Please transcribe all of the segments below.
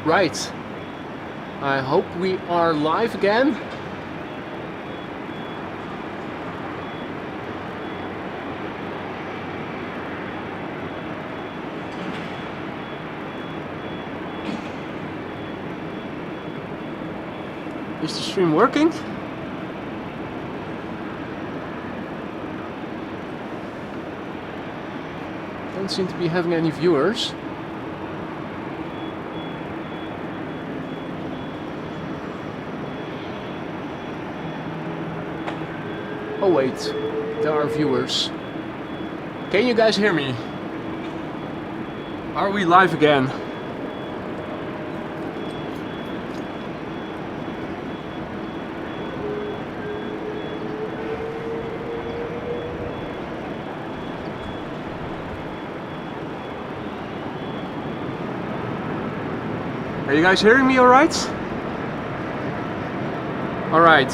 Right. I hope we are live again. Is the stream working? Don't seem to be having any viewers. Oh wait, there are viewers. Can you guys hear me? Are we live again? Are you guys hearing me alright? Alright.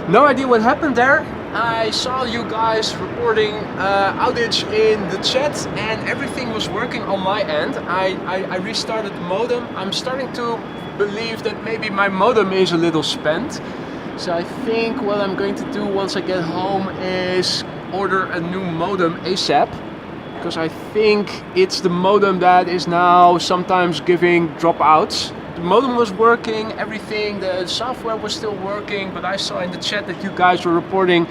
No idea what happened there. I saw you guys reporting outage in the chat and everything was working on my end. I restarted the modem. I'm starting to believe that maybe my modem is a little spent. So I think what I'm going to do once I get home is order a new modem ASAP. Because I think it's the modem that is now sometimes giving dropouts. The modem was working, everything, the software was still working, but I saw in the chat that you guys were reporting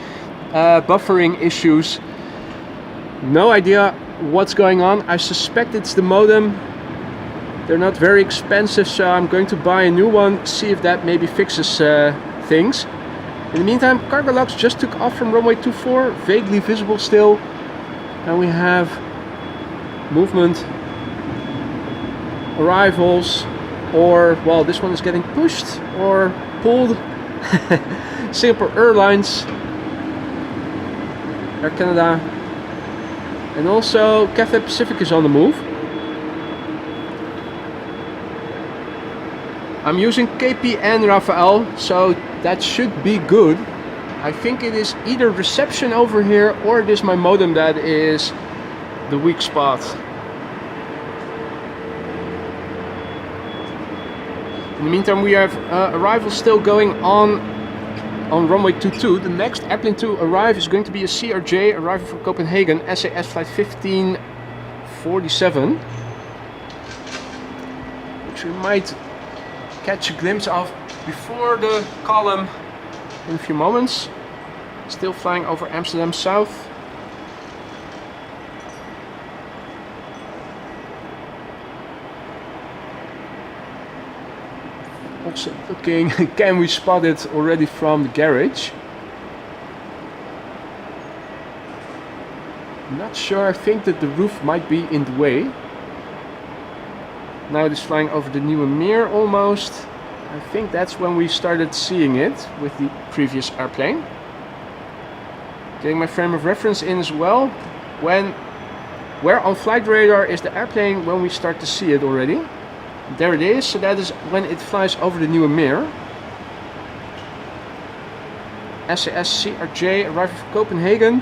buffering issues. No idea what's going on. I suspect it's the modem. They're not very expensive, so I'm going to buy a new one, see if that maybe fixes things. In the meantime, cargo logs just took off from runway 24, vaguely visible still. And we have movement, arrivals, or, well, this one is getting pushed or pulled. Singapore Airlines, Air Canada, and also Cathay Pacific is on the move. I'm using KPN Rafael, so that should be good. I think it is either reception over here or it is my modem that is the weak spot. In the meantime, we have arrivals still going on runway 22. The next airplane to arrive is going to be a CRJ arriving from Copenhagen, SAS flight 1547, which we might catch a glimpse of before the column in a few moments. Still flying over Amsterdam South. Also looking, can we spot it already from the garage? Not sure, I think that the roof might be in the way. Now it is flying over the Nieuwe Meer almost. I think that's when we started seeing it with the previous airplane. Getting my frame of reference in as well. Where on flight radar is the airplane when we start to see it already? There it is, so that is when it flies over the Nieuwe Meer. SAS CRJ arriving from Copenhagen.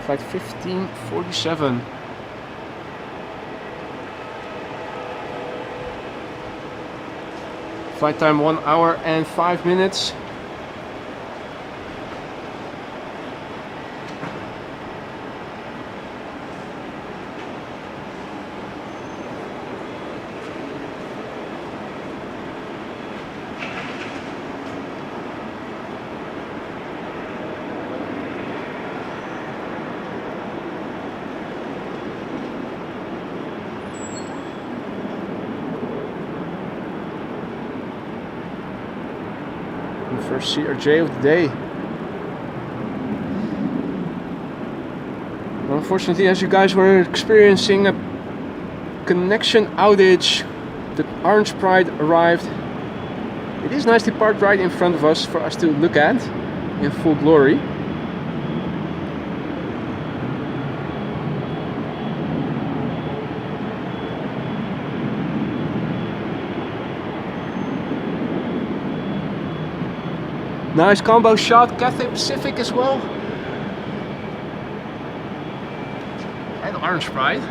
Flight 1547. Flight time 1 hour and 5 minutes. First CRJ of the day. Well, unfortunately, as you guys were experiencing a connection outage, the Orange Pride arrived. It is nicely parked right in front of us for us to look at in full glory. Nice combo shot, Cathay Pacific as well. And Orange Pride.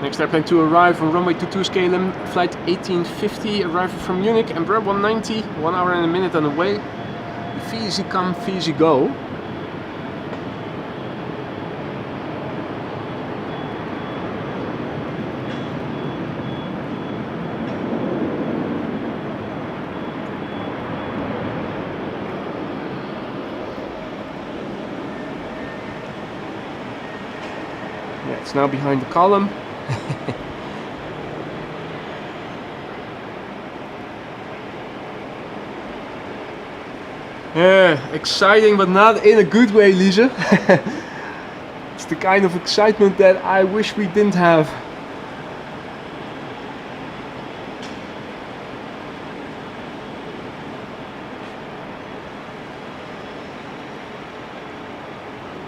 Next airplane to arrive on runway 22 Scalem, flight 1850, arriving from Munich, Embraer 190, 1 hour and a minute on the way. Easy come, easy go. Yeah, it's now behind the column. Yeah, exciting, but not in a good way, Lisa. It's the kind of excitement that I wish we didn't have.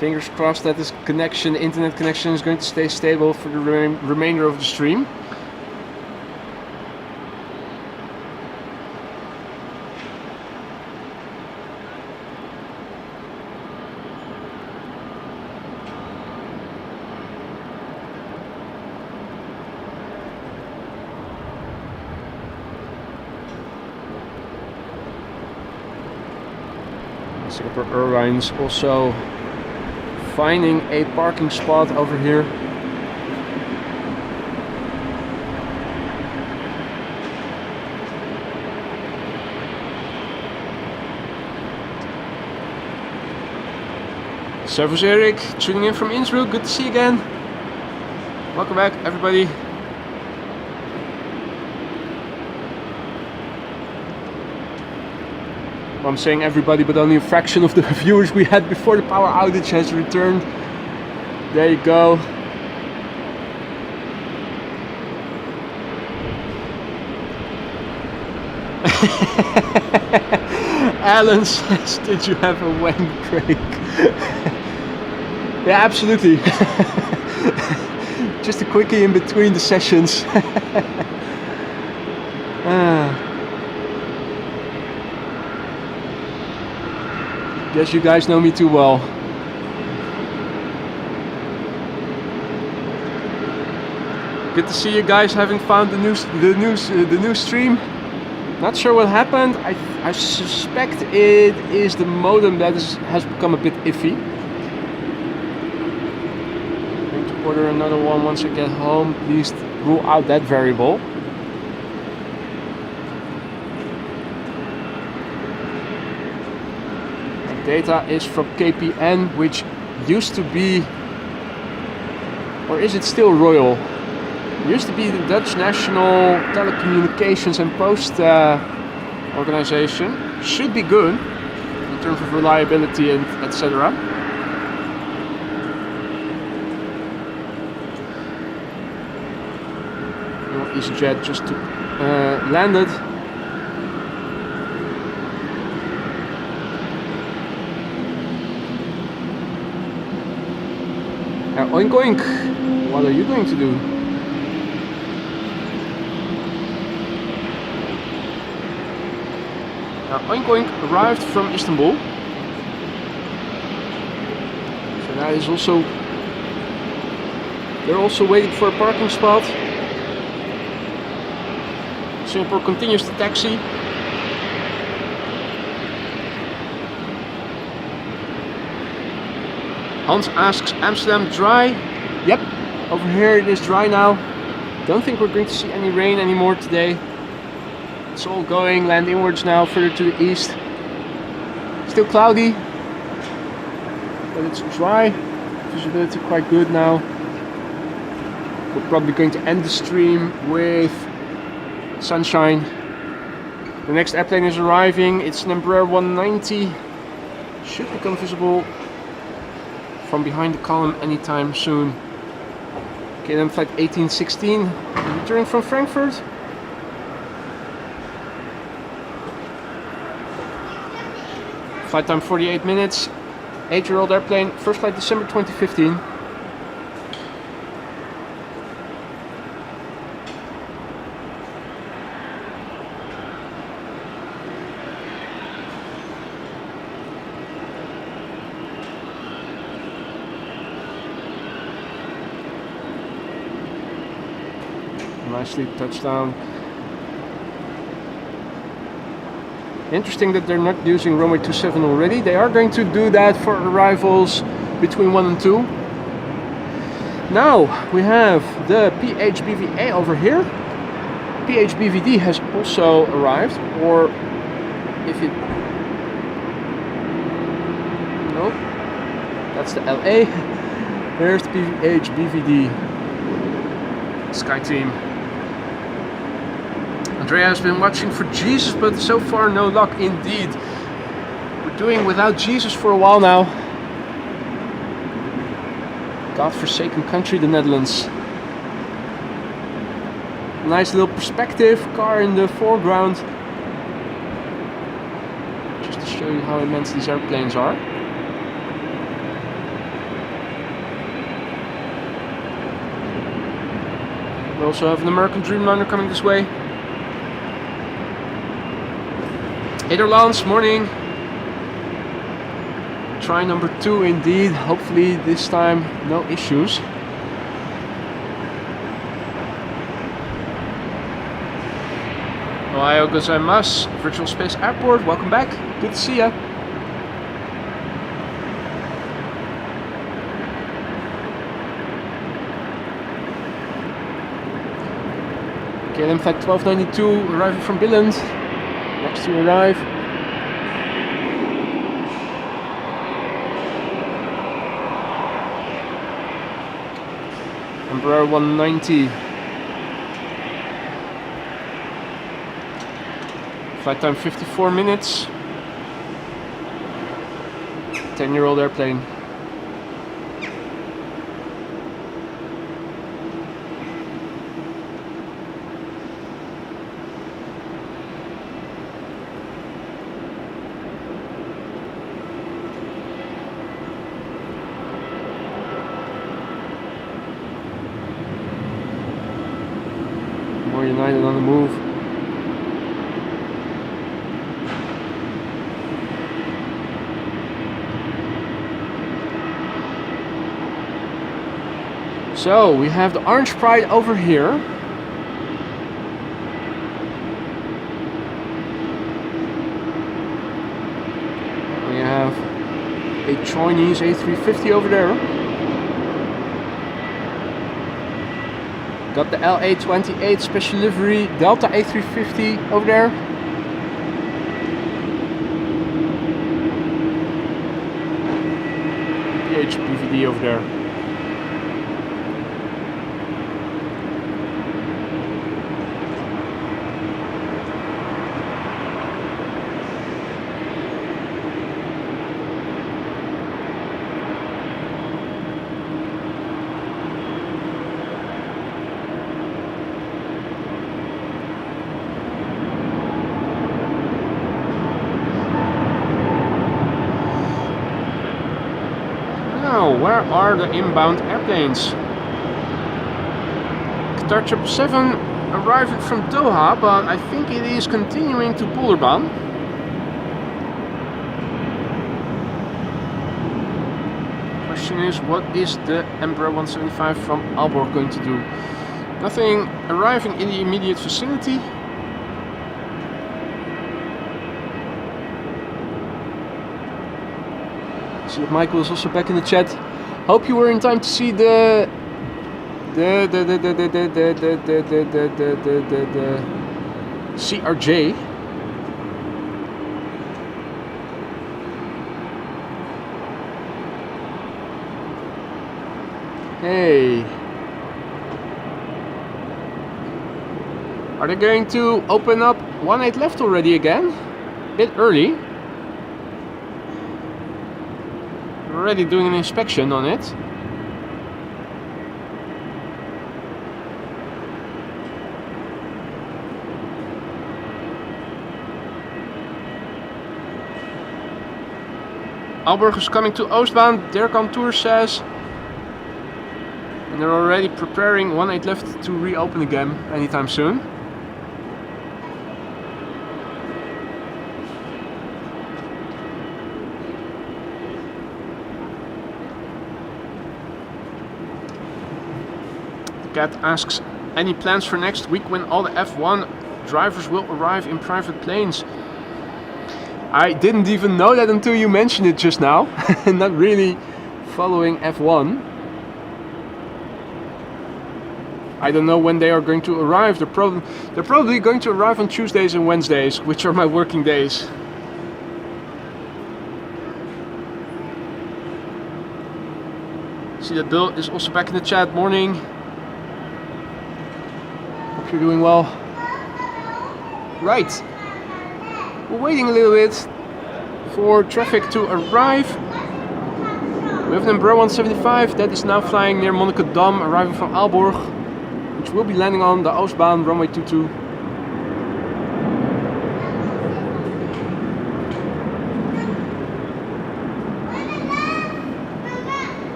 Fingers crossed that this connection, internet connection, is going to stay stable for the remainder of the stream. Singapore Airlines also finding a parking spot over here. Servus Eric, tuning in from Innsbruck, good to see you again. Welcome back, everybody. I'm saying everybody, but only a fraction of the viewers we had before the power outage has returned. There you go. Alan says, did you have a wank break? Yeah, absolutely. Just a quickie in between the sessions. Guess you guys know me too well. Good to see you guys having found the new stream. Not sure what happened. I suspect it is the modem that has become a bit iffy. I'm going to order another one once I get home. Please rule out that variable. Data is from KPN, which used to be, or is it still Royal? It used to be the Dutch National Telecommunications and Post organization. Should be good in terms of reliability and etc. EasyJet just landed. Oink oink, what are you going to do? Oink oink arrived from Istanbul. So that is also, they're also waiting for a parking spot. Singapore continues to taxi. Hans asks, Amsterdam dry? Yep, over here it is dry now. Don't think we're going to see any rain anymore today. It's all going land inwards now, further to the east. Still cloudy, but it's dry. Visibility quite good now. We're probably going to end the stream with sunshine. The next airplane is arriving. It's an Embraer 190. Should become visible from behind the column anytime soon. Okay, then flight 1816, returning from Frankfurt. Flight time 48 minutes, 8-year-old airplane, first flight December 2015. nicely touched down. Interesting that they're not using runway 27 already. They are going to do that for arrivals between 1 and 2. Now we have the PHBVA over here. PHBVD has also arrived, or if it... Nope, that's the LA. There's the PHBVD Sky Team. Andrea has been watching for Jesus, but so far no luck indeed. We're doing without Jesus for a while now. God-forsaken country, the Netherlands. Nice little perspective, car in the foreground. Just to show you how immense these airplanes are. We also have an American Dreamliner coming this way. Nederlands, morning. Try number 2 indeed. Hopefully this time no issues. Ohayou gozaimasu, Virtual Space Airport. Welcome back. Good to see ya. KLM Flight 1292 arriving from Billund. Next to arrive. Embraer 190. Flight time 54 minutes. 10-year-old airplane. United on the move. So we have the Orange Pride over here. We have a Chinese A350 over there. Got the LA-28 special livery Delta A350 over there. PHBVD over there. Where are the inbound airplanes? Qatar 777 arriving from Doha, but I think it is continuing to Polderbaan. Question is, what is the Embraer 175 from Aalborg going to do? Nothing arriving in the immediate vicinity. See that Michael is also back in the chat. Hope you were in time to see the CRJ. Hey. Are they going to open up 18 left already again? A bit early. Already doing an inspection on it. Aalborg is coming to Oostbaan, their contour says. And they're already preparing 18 left to reopen again anytime soon. Cat asks, Any plans for next week when all the F1 drivers will arrive in private planes? I didn't even know that until you mentioned it just now. Not really following F1. I don't know when they are going to arrive. They're probably going to arrive on Tuesdays and Wednesdays, which are my working days. See that Bill is also back in the chat. Morning. Hope you're doing well. Right. We're waiting a little bit for traffic to arrive. We have an Embraer 175 that is now flying near Monnikendam, arriving from Aalborg, which will be landing on the Oostbaan runway 22.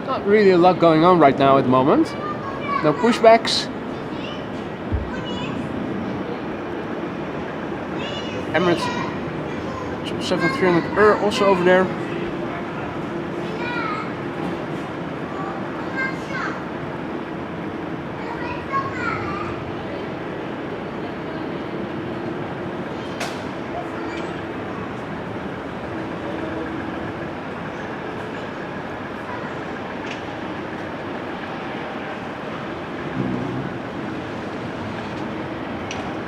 Not really a lot going on right now at the moment. No pushbacks. Emirates 777-300 also over there.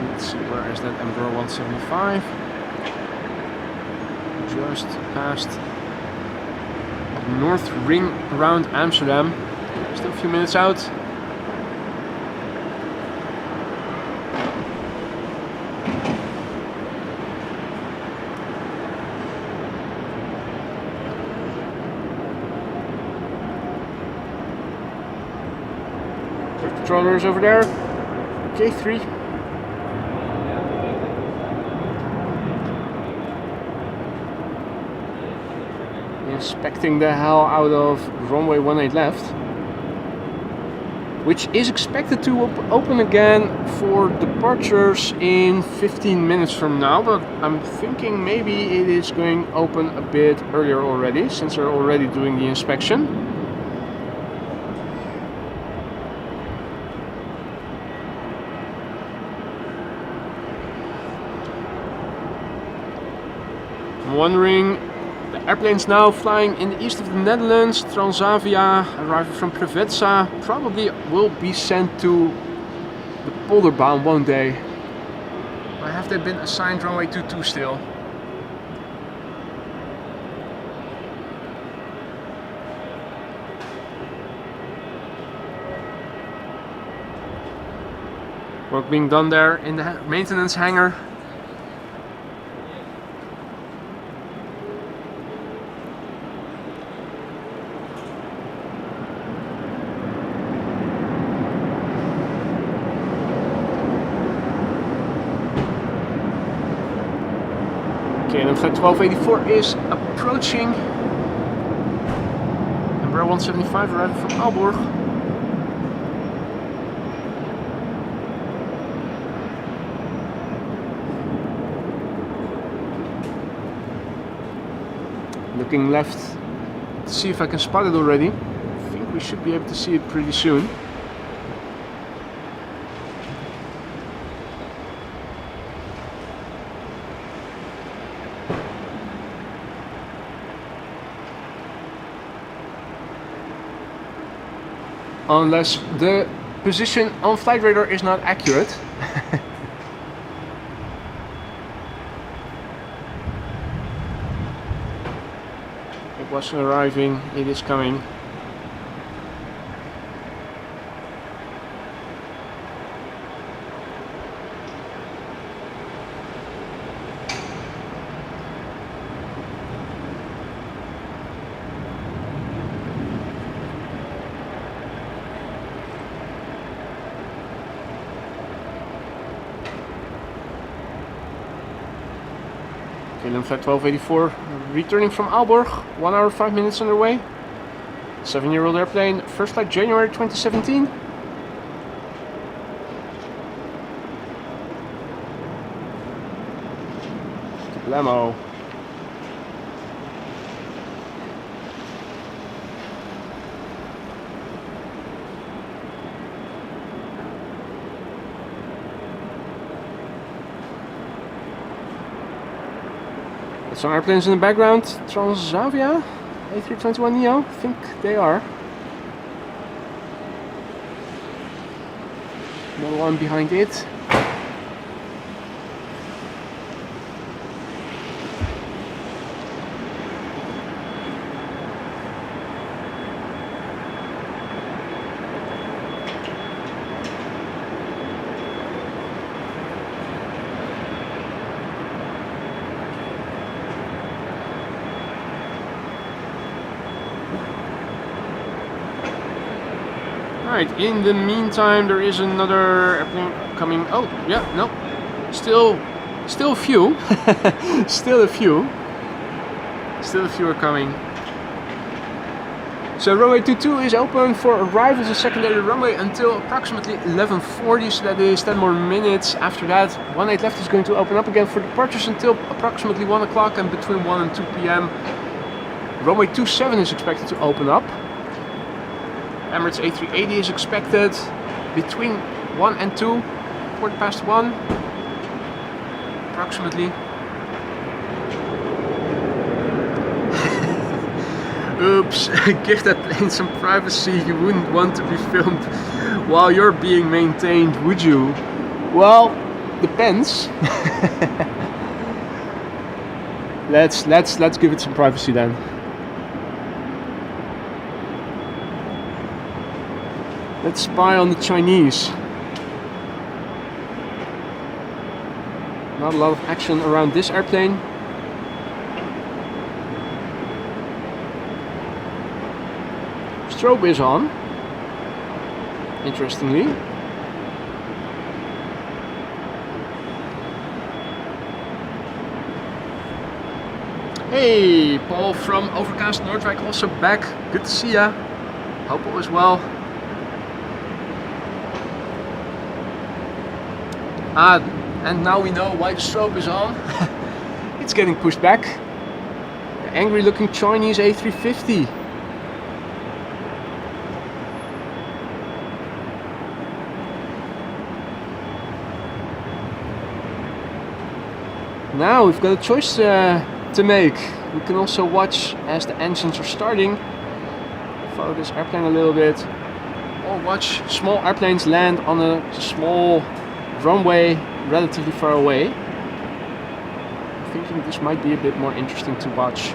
Let's see, where is that Embraer 175? Just past North Ring around Amsterdam. Still a few minutes out. Controllers over there. J3. Inspecting the hell out of runway 18 left, which is expected to open again for departures in 15 minutes from now, but I'm thinking maybe it is going open a bit earlier already, since they're already doing the inspection. I'm wondering, the airplane's now flying in the east of the Netherlands. Transavia, arriving from Preveza, probably will be sent to the Polderbaan one day. Or have they been assigned runway 22 still? Work being done there in the maintenance hangar. Okay, and flight 1284 is approaching. Embraer 175 arriving from Aalborg. Looking left to see if I can spot it already. I think we should be able to see it pretty soon. Unless the position on flight radar is not accurate. It was arriving, it is coming. KLM flight 1284 returning from Aalborg, 1 hour 5 minutes underway. 7-year-old airplane, first flight January 2017. Lamo. Some airplanes in the background. Transavia, A321neo, I think they are. Another one behind it. Right, in the meantime there is another airplane coming. Oh, yeah, no. Still a few. Still a few. Still a few are coming. So runway 22 is open for arrivals and secondary runway until approximately 11:40, so that is 10 more minutes. After that, 18 left is going to open up again for departures until approximately 1 o'clock, and between 1 and 2 p.m. runway 27 is expected to open up. Emirates A380 is expected between 1 and 2, 1:15, approximately. Oops, give that plane some privacy. You wouldn't want to be filmed while you're being maintained, would you? Well, depends. Let's give it some privacy then. Let's spy on the Chinese. Not a lot of action around this airplane. Strobe is on, interestingly. Hey, Paul from Overcast Noordwijk also back. Good to see ya. Hope all is well. And now we know why the strobe is on. It's getting pushed back. The angry looking Chinese A350. Now we've got a choice to make. We can also watch as the engines are starting. Follow this airplane a little bit. Or watch small airplanes land on a small runway relatively far away. I'm thinking this might be a bit more interesting to watch.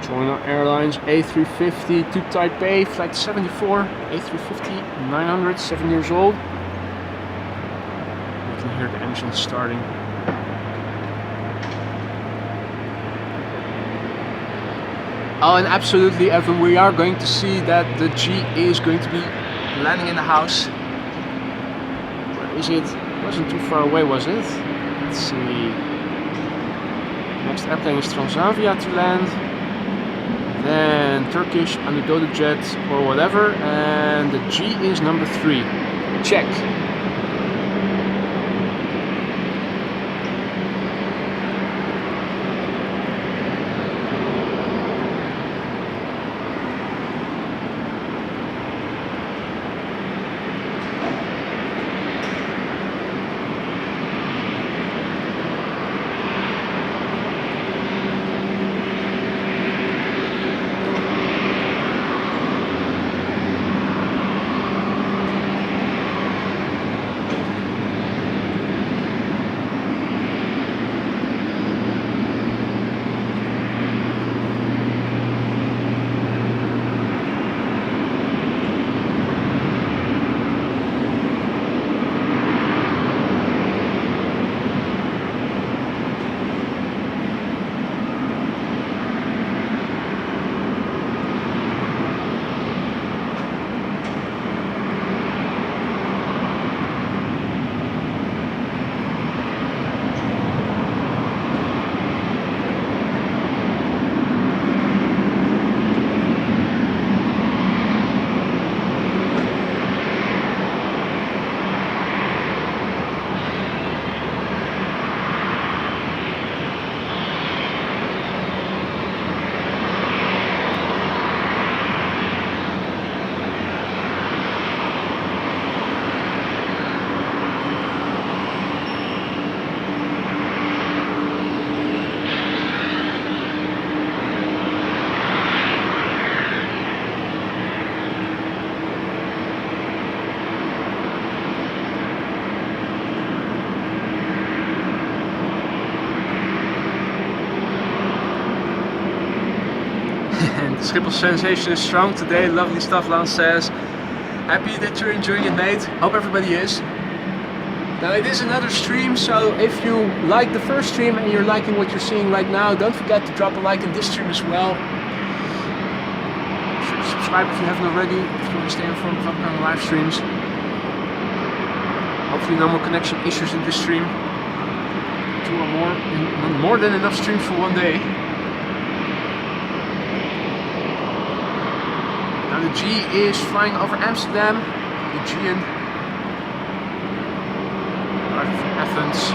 China Airlines A350 to Taipei, flight 74, A350 900, 7 years old. You can hear the engine starting. Oh, and absolutely, Evan, we are going to see that the G is going to be landing in the house. Where is it? It wasn't too far away, was it? Let's see. Next airplane is Transavia to land. Then Turkish Anadolu Jet or whatever, and the G is number 3. Check. Schiphol sensation is strong today. Lovely stuff, Lance says. Happy that you're enjoying it, mate. Hope everybody is. Now it is another stream, so if you like the first stream and you're liking what you're seeing right now, don't forget to drop a like in this stream as well. Be sure to subscribe if you haven't already, if you want to stay informed of upcoming live streams. Hopefully no more connection issues in this stream. 2 or more than enough streams for one day. Now the G is flying over Amsterdam, Aegean, arriving from Athens.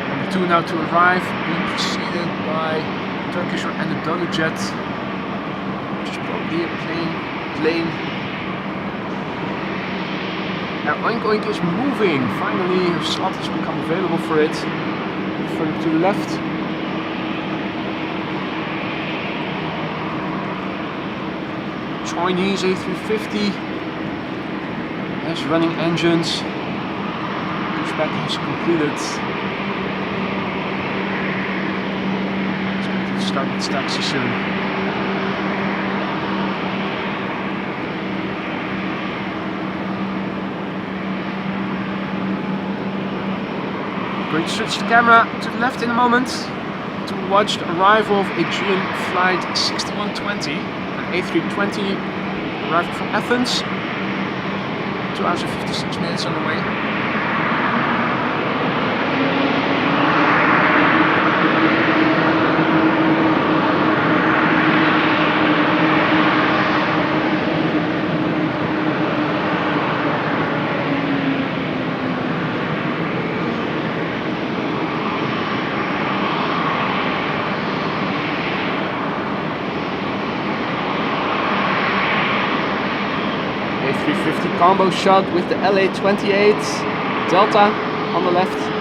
Number 2 now to arrive, being preceded by Turkish or Anadolu jet, which is probably a plane. Now Oink Oink is moving. Finally, a slot has become available for it. Further to the left. Chinese A350 has running engines. Pushback is completed. It's going to start its taxi soon. Going to switch the camera to the left in a moment to watch the arrival of Aegean flight 6120, an A320 arriving from Athens. 2 hours and 56 minutes on the way. Combo shot with the LA-28 Delta on the left.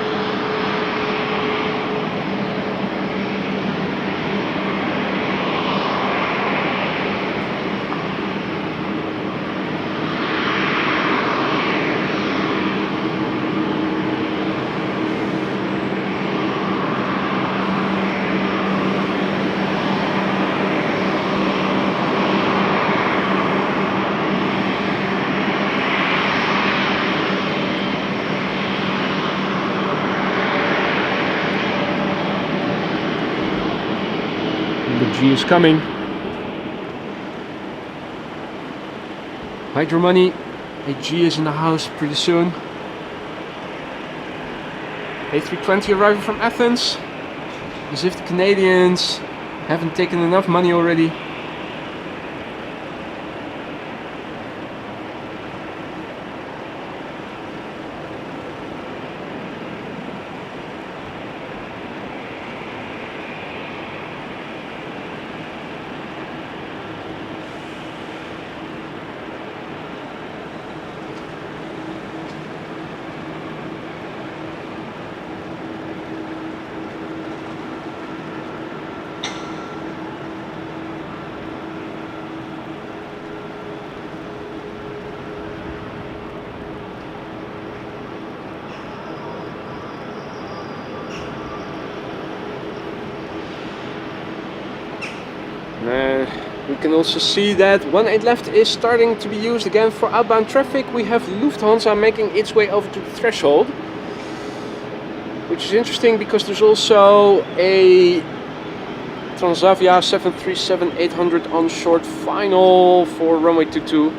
G is coming. Hydro money. A G is in the house pretty soon. A320 arriving from Athens. As if the Canadians haven't taken enough money already. We can also see that 18 left is starting to be used again for outbound traffic. We have Lufthansa making its way over to the threshold, which is interesting because there's also a Transavia 737-800 on short final for runway 22.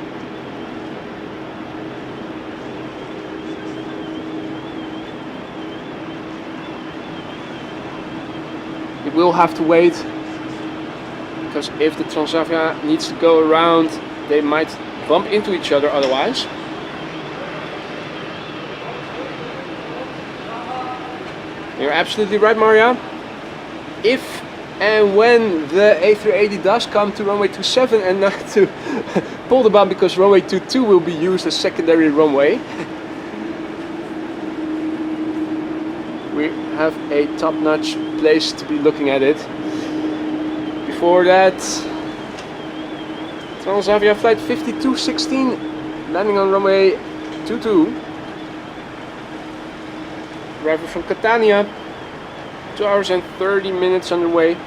It will have to wait, because if the Transavia needs to go around, they might bump into each other otherwise. You're absolutely right, Maria. If and when the A380 does come to runway 27 and not to pull the bump, because runway 22 will be used as secondary runway, we have a top-notch place to be looking at it. Before that, Transavia flight 5216 landing on runway 22. Arriving from Catania, 2 hours and 30 minutes underway.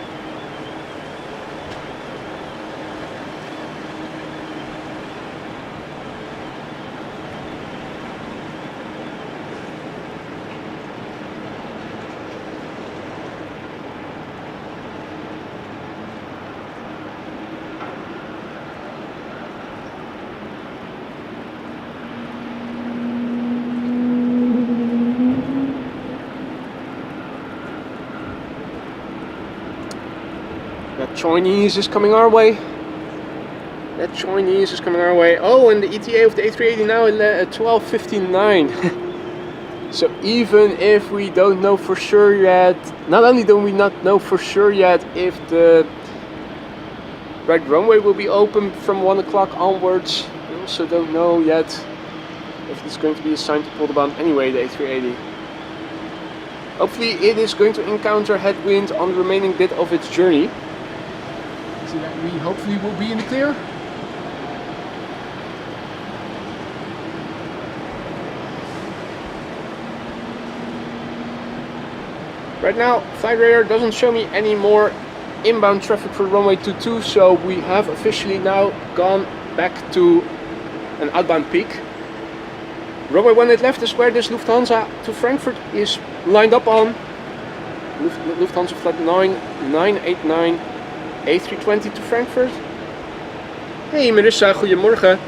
That Chinese is coming our way. That Chinese is coming our way. Oh, and the ETA of the A380 now at 12:59. So even if we don't know for sure yet, not only do we not know for sure yet if the right runway will be open from 1 o'clock onwards, we also don't know yet if it's going to be assigned to pull the bump anyway, the A380. Hopefully it is going to encounter headwind on the remaining bit of its journey. So that we hopefully will be in the clear. Right now, flight radar doesn't show me any more inbound traffic for runway 22, so we have officially now gone back to an outbound peak. Runway 18 left is where this Lufthansa to Frankfurt is lined up on. Lufthansa flight 989 A320 to Frankfurt. Hey Marissa, goedemorgen.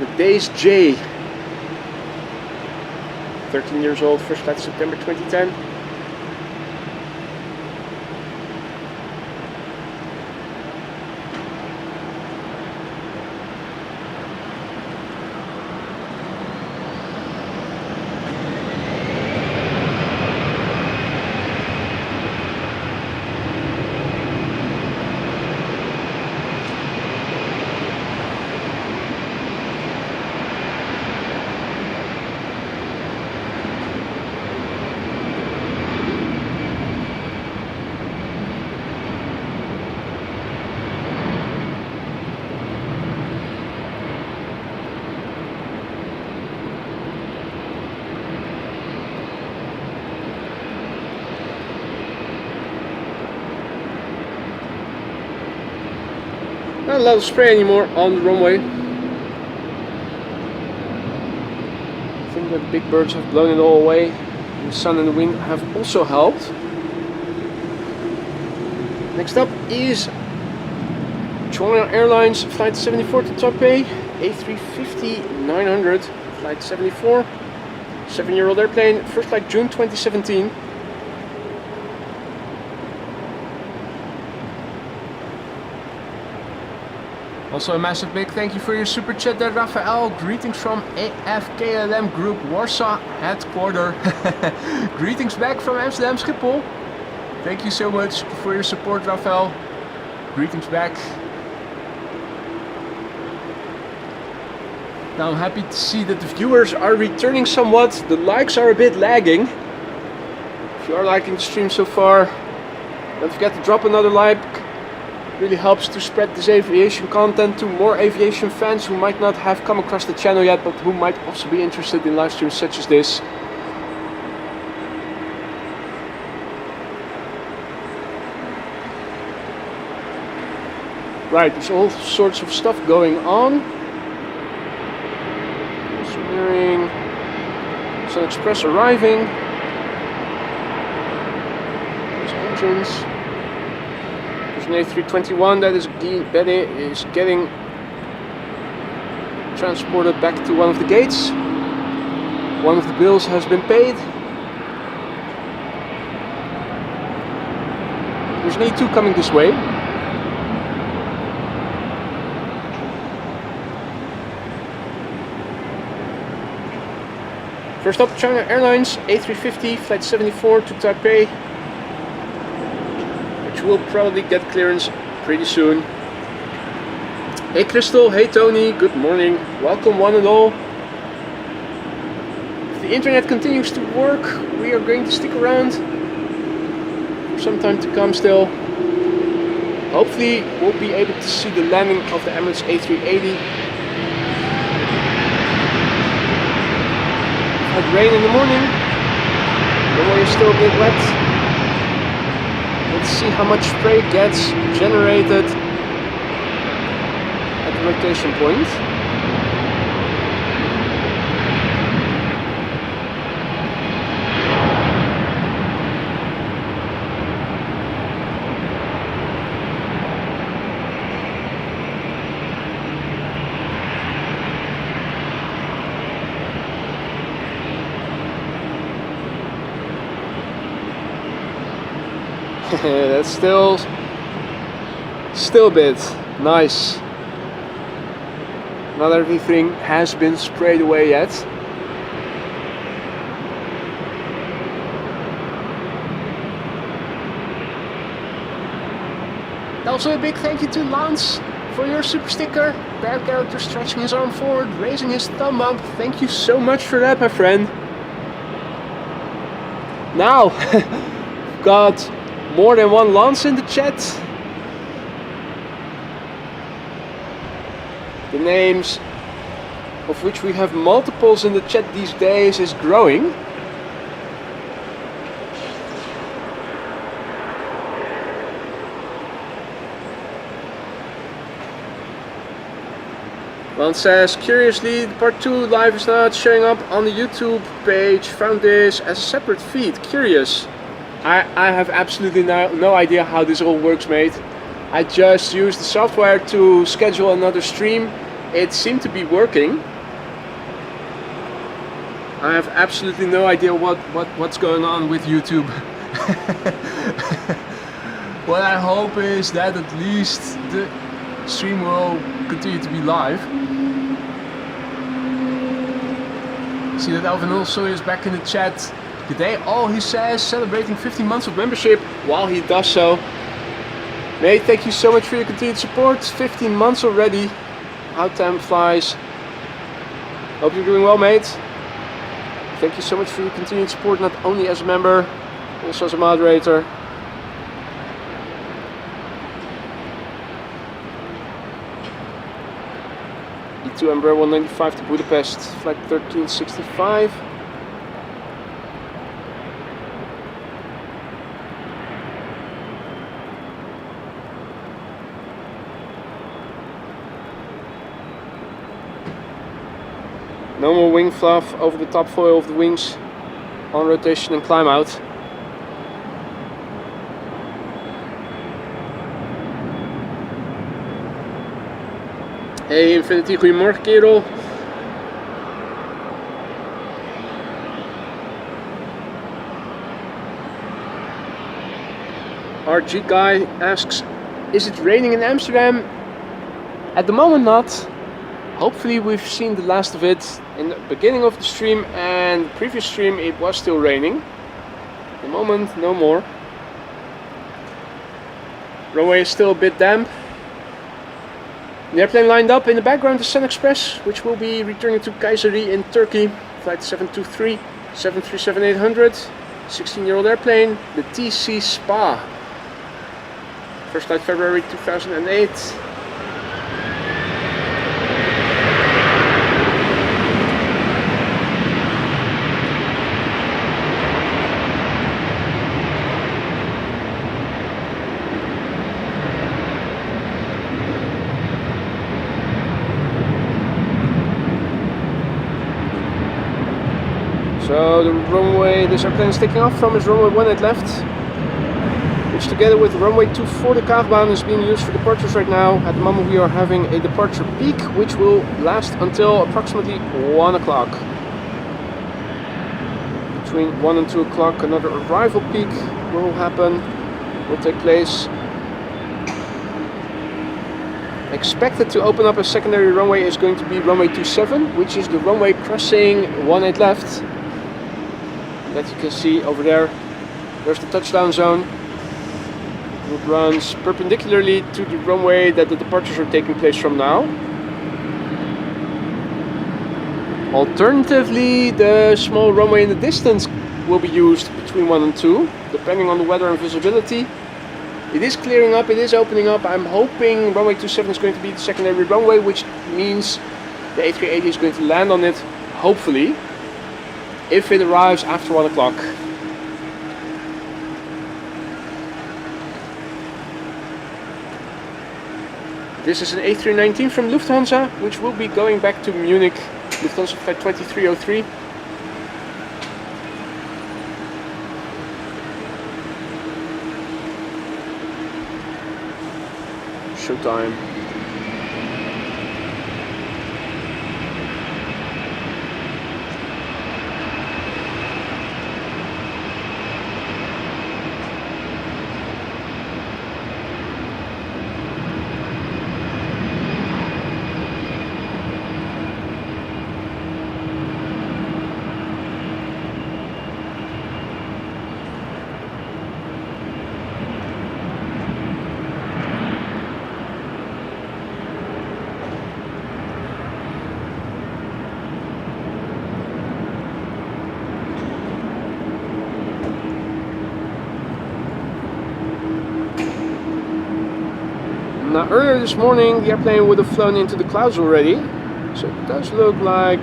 The Days J. 13 years old, first flight September 2010. Not a lot of spray anymore on the runway. I think that big birds have blown it all away. The sun and the wind have also helped. Next up is China Airlines flight 74 to Taipei, A350-900 flight 74, 7-year-old airplane, first flight June 2017. Also a massive big thank you for your super chat there, Rafael. Greetings from AFKLM Group Warsaw headquarter. Greetings back from Amsterdam Schiphol. Thank you so much for your support, Rafael. Greetings back. Now I'm happy to see that the viewers are returning somewhat. The likes are a bit lagging. If you are liking the stream so far, don't forget to drop another like. Really helps to spread this aviation content to more aviation fans who might not have come across the channel yet, but who might also be interested in live streams such as this. Right, there's all sorts of stuff going on. Engineering, Sun Express arriving. There's engines. There's an A321 that is getting transported back to one of the gates. One of the bills has been paid. There's an A2 coming this way. First up, China Airlines A350 flight 74 to Taipei, which will probably get clearance pretty soon. Hey Crystal, hey Tony, good morning. Welcome one and all. If the internet continues to work, we are going to stick around for some time to come still. Hopefully we'll be able to see the landing of the Emirates A380. We've had rain in the morning. The runway is still a bit wet. Let's see how much spray gets generated at the rotation point. That's still a bit nice. Not everything has been sprayed away yet. Also a big thank you to Lance for your super sticker. Bear character stretching his arm forward, raising his thumb up. Thank you so much for that, my friend. Now, got more than one Lance in the chat. The names of which we have multiples in the chat these days is growing. One says, curiously, the part 2 live is not showing up on the YouTube page. Found this as a separate feed. Curious. I have absolutely no idea how this all works, mate. I just used the software to schedule another stream. It seemed to be working. I have absolutely no idea what's going on with YouTube. What I hope is that at least the stream will continue to be live. See that Alvin also is back in the chat. G'day, all he says, celebrating 15 months of membership while he does so. Mate, thank you so much for your continued support. 15 months already. How time flies. Hope you're doing well, mate. Thank you so much for your continued support, not only as a member, also as a moderator. E2 Embraer 195 to Budapest, flight 1365. No more wing fluff over the top foil of the wings on rotation and climb out. Hey Infinity, goedemorgen kerel. RG guy asks, is it raining in Amsterdam? At the moment not. Hopefully we've seen the last of it. In the beginning of the stream and the previous stream it was still raining. At the moment no more. Runway is still a bit damp. The airplane lined up in the background is Sun Express, which will be returning to Kayseri in Turkey. Flight 723, 737-800, 16-year-old airplane, the TC Spa. First flight February 2008. So the runway this airplane is taking off from is runway 18 left, which together with runway 24 the Kaagbaan is being used for departures right now. At the moment we are having a departure peak which will last until approximately 1 o'clock. Between 1 and 2 o'clock another arrival peak will take place. Expected to open up a secondary runway is going to be runway 27, which is the runway crossing 18 left. That you can see over there. There's the touchdown zone. It runs perpendicularly to the runway that the departures are taking place from now. Alternatively, the small runway in the distance will be used between 1 and 2, depending on the weather and visibility. It is clearing up, it is opening up. I'm hoping runway 27 is going to be the secondary runway, which means the A380 is going to land on it, hopefully, if it arrives after 1 o'clock. This is an A319 from Lufthansa, which will be going back to Munich, Lufthansa flight 2303. Showtime. Now earlier this morning the airplane would have flown into the clouds already, so it does look like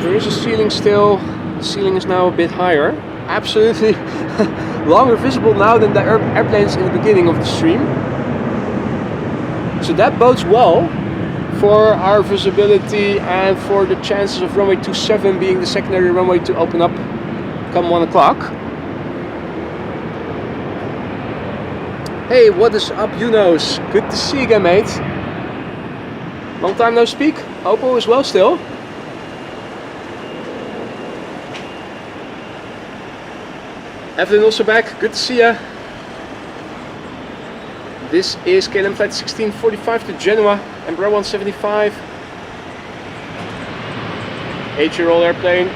there is a ceiling still. The ceiling is now a bit higher. Absolutely longer visible now than the airplanes in the beginning of the stream. So that bodes well for our visibility and for the chances of runway 27 being the secondary runway to open up come 1 o'clock. Hey, what is up, Yunos? Good to see you again, mate. Long time no speak. Hope all is well still. Evelyn also back. Good to see ya. This is KLM flight 1645 to Genoa, Embraer 175. 8-year-old airplane.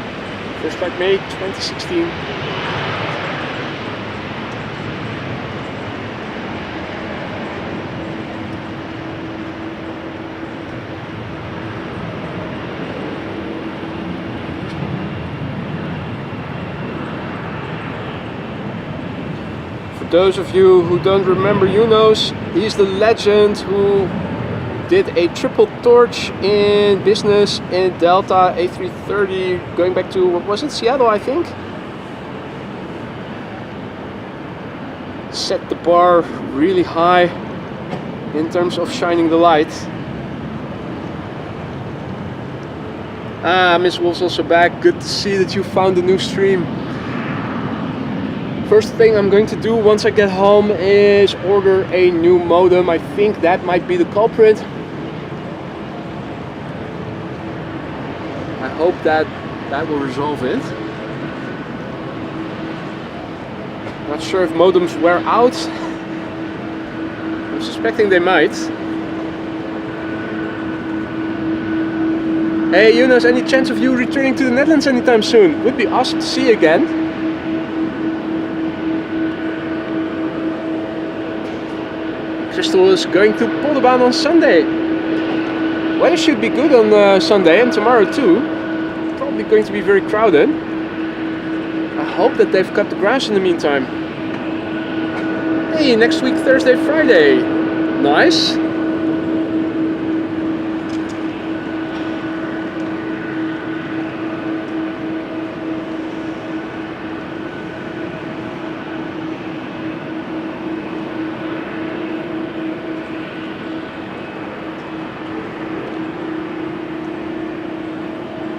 First flight May 2016. Those of you who don't remember Yunos, he's the legend who did a triple torch in business in Delta A330 going back to, what was it, Seattle I think? Set the bar really high in terms of shining the light. Miss Wolf's also back. Good to see that you found a new stream. First thing I'm going to do once I get home is order a new modem. I think that might be the culprit. I hope that will resolve it. Not sure if modems wear out. I'm suspecting they might. Hey Jonas, any chance of you returning to the Netherlands anytime soon? Would be awesome to see you again. Crystal is going to Polderbaan on Sunday. Weather should be good on Sunday and tomorrow too. Probably going to be very crowded. I hope that they've cut the grass in the meantime. Hey, next week Thursday, Friday. Nice.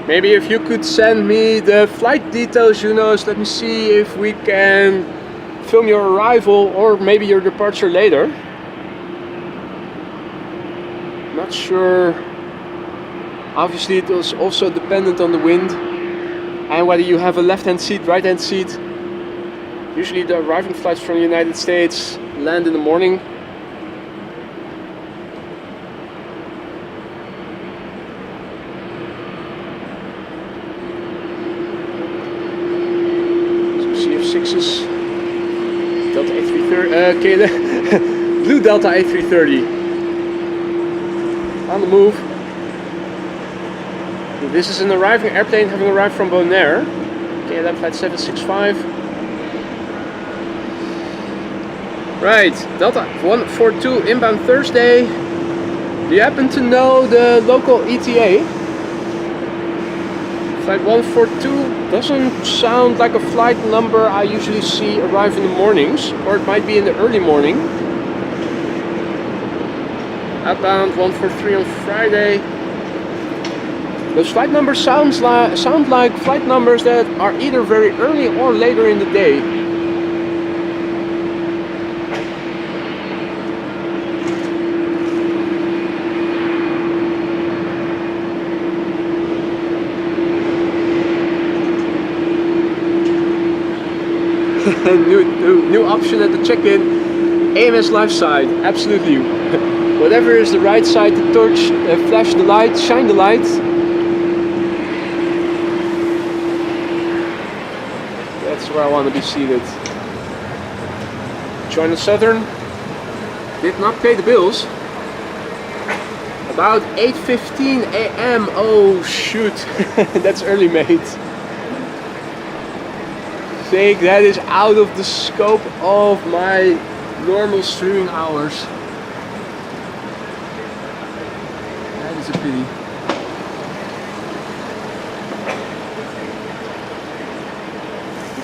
Maybe if you could send me the flight details, Junos, let me see if we can film your arrival or maybe your departure later. Not sure. Obviously it is also dependent on the wind and whether you have a left-hand seat, right-hand seat. Usually the arriving flights from the United States land in the morning. CF6s, Delta A330, okay, blue Delta A330 on the move. This is an arriving airplane having arrived from Bonaire. Okay, that flight 765. Right, Delta 142 inbound Thursday. Do you happen to know the local ETA? Flight 142 doesn't sound like a flight number I usually see arrive in the mornings, or it might be in the early morning. Outbound 143 on Friday. Those flight numbers sound like flight numbers that are either very early or later in the day. new option at the check-in, AMS live side, absolutely. Whatever is the right side, the torch, flash the light, shine the light. That's where I want to be seated. Join the Southern, did not pay the bills. About 8:15 a.m. Oh shoot, that's early, mate. Think that is out of the scope of my normal streaming hours. That is a pity.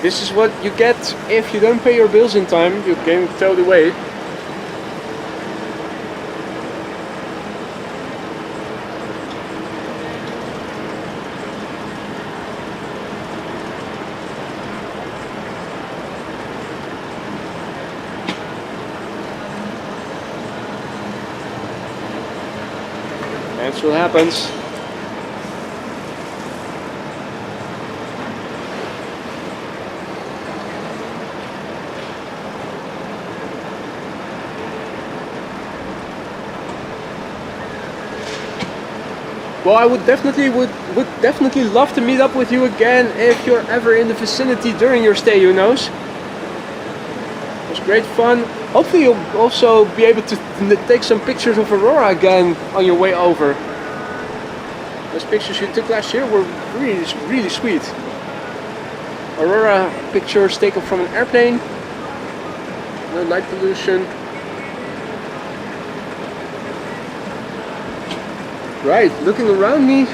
This is what you get if you don't pay your bills in time. You're getting towed away. That's what happens. Well, I would definitely love to meet up with you again if you're ever in the vicinity during your stay, who knows? It was great fun. Hopefully you'll also be able to take some pictures of Aurora again on your way over. Those pictures you took last year were really sweet. Aurora pictures taken from an airplane. No light pollution. Right, looking around me,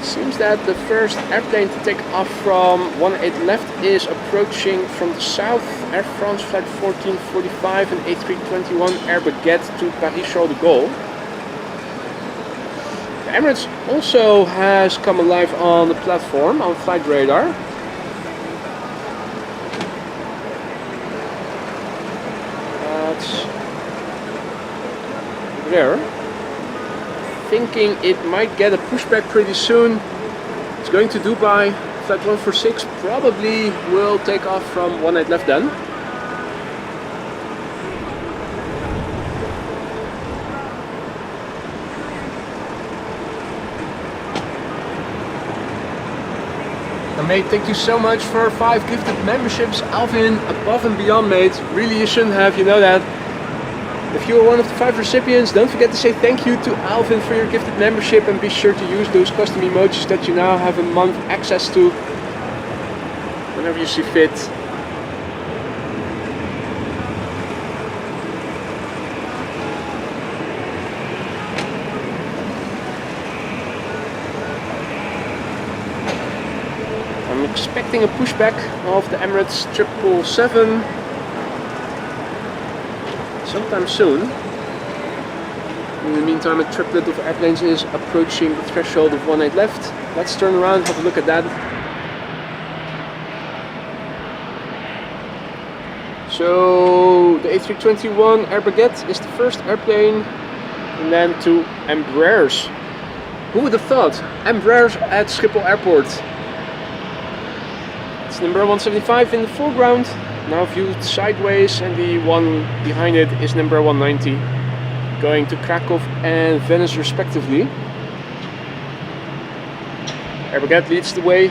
seems that the first airplane to take off from 18 left is approaching from the south. Air France flight 1445 and A321 Air Baguette to Paris-Charles de Gaulle. The Emirates also has come alive on the platform on flight radar. That's there. Thinking it might get a pushback pretty soon. It's going to Dubai. Flight 146 probably will take off from 18 left then. Mate, thank you so much for 5 gifted memberships. Alvin, above and beyond, mate. Really, you shouldn't have, you know that. If you are one of the 5 recipients, don't forget to say thank you to Alvin for your gifted membership, and be sure to use those custom emojis that you now have a month access to whenever you see fit. I'm expecting a pushback of the Emirates 777 sometime soon. In the meantime, a triplet of airplanes is approaching the threshold of 18 left. Let's turn around and have a look at that. So the A321 Air Baguette is the first airplane, and then 2 Embraers. Who would have thought? Embraers at Schiphol Airport. It's number 175 in the foreground, now viewed sideways, and the one behind it is number 190, going to Krakow and Venice respectively. Air Baguette leads the way.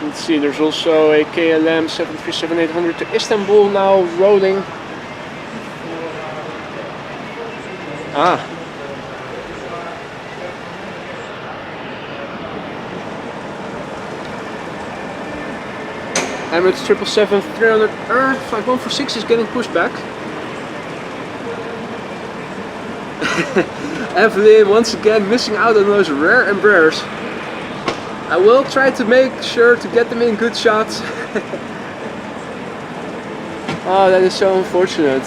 Let's see, there's also a KLM 737-800 to Istanbul now rolling. Emirates 777-300 flight 146 is getting pushed back. Evelyn once again missing out on those rare Embraers. I will try to make sure to get them in good shots. Oh, that is so unfortunate.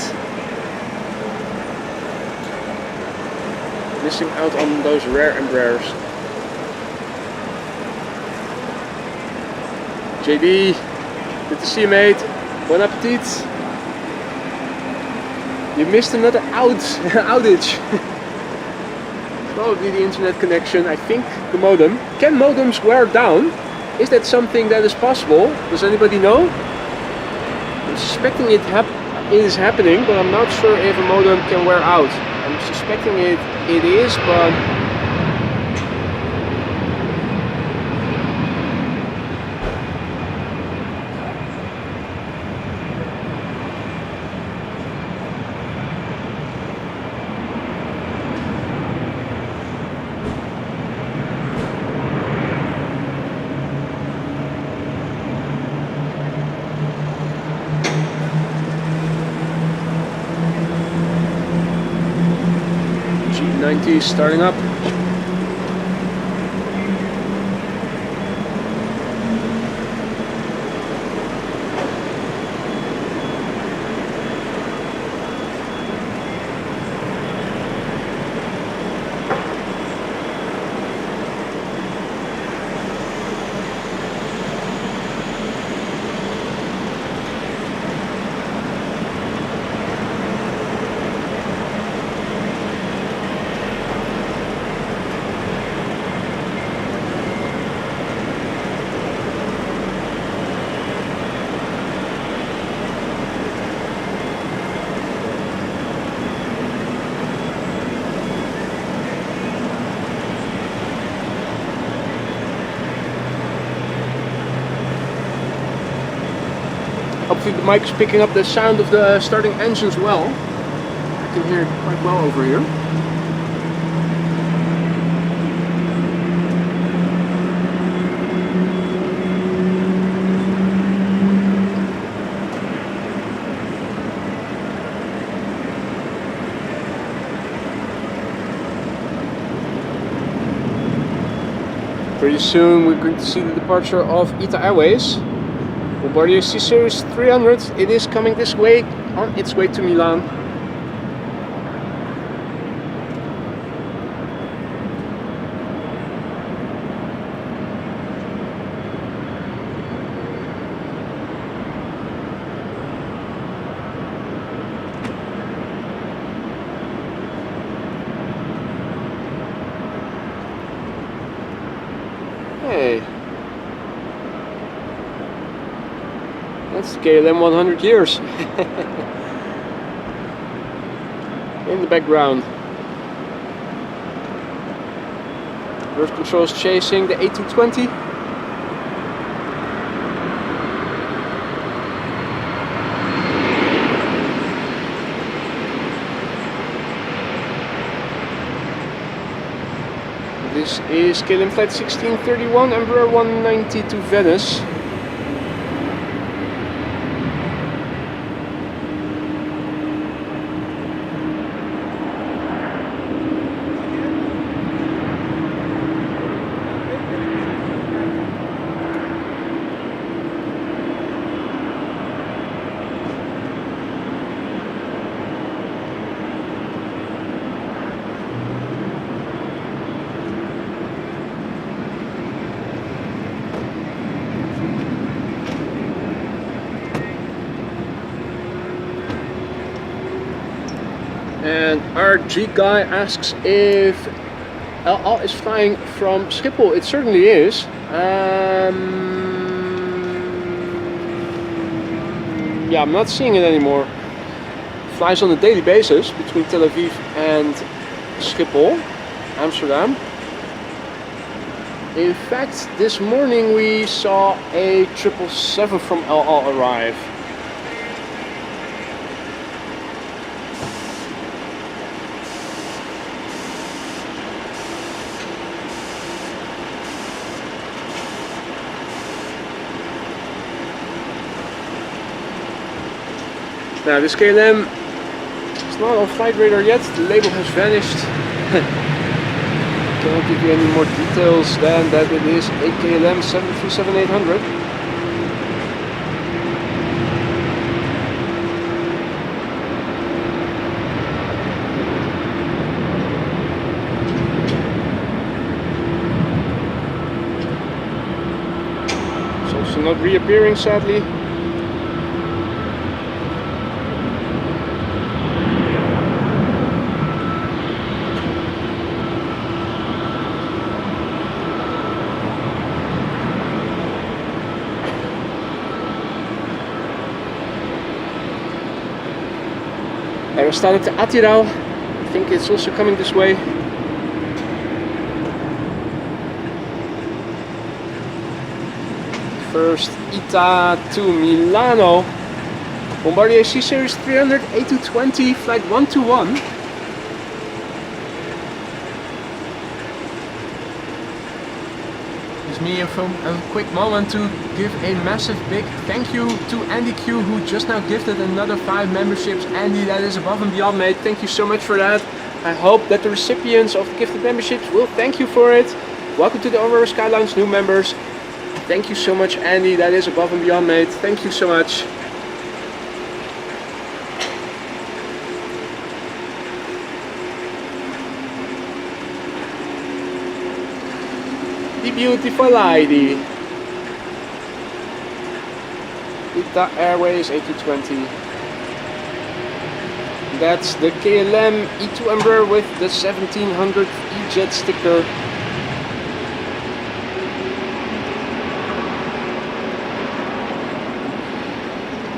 Missing out on those rare Embraers. JD, good to see you, mate. Bon appetit. You missed another outage. Probably the internet connection, I think the modem. Can modems wear down? Is that something that is possible? Does anybody know? I'm suspecting it it is happening, but I'm not sure if a modem can wear out. I'm suspecting it is, but G90 starting up. Hopefully the mic is picking up the sound of the starting engines well. I can hear it quite well over here. Pretty soon we're going to see the departure of ITA Airways. Bombardier C-Series 300, it is coming this way, on its way to Milan. Hey. That's the KLM 100 years in the background. Reverse control is chasing the A220. This is KLM flight 1631, Embraer 190 to Venice. And our G guy asks if El Al is flying from Schiphol. It certainly is. Yeah, I'm not seeing it anymore. It flies on a daily basis between Tel Aviv and Schiphol, Amsterdam. In fact, this morning we saw a 777 from El Al arrive. Now this KLM is not on flight radar yet, the label has vanished. Cannot give you any more details than that it is a KLM 737-800. It's also not reappearing, sadly. And we started to Atirau. I think it's also coming this way. First Ita to Milano. Bombardier C Series 300 A220 flight 121. It's me a quick moment to give a massive big thank you to Andy Q, who just now gifted another 5 memberships. Andy, that is above and beyond, mate. Thank you so much for that. I hope that the recipients of the gifted memberships will thank you for it. Welcome to the Aurora Skylines new members. Thank you so much, Andy. That is above and beyond, mate. Thank you so much. The beautiful lady. Ita Airways A220. That's the KLM E2 Embraer with the 1700 E-Jet sticker.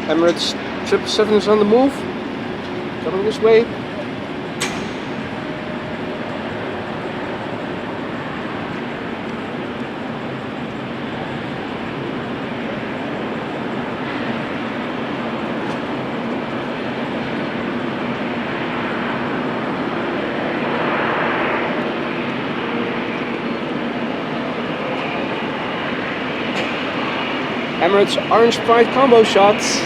Emirates 777 is on the move. Coming this way. Emirates Orange Pride combo shots.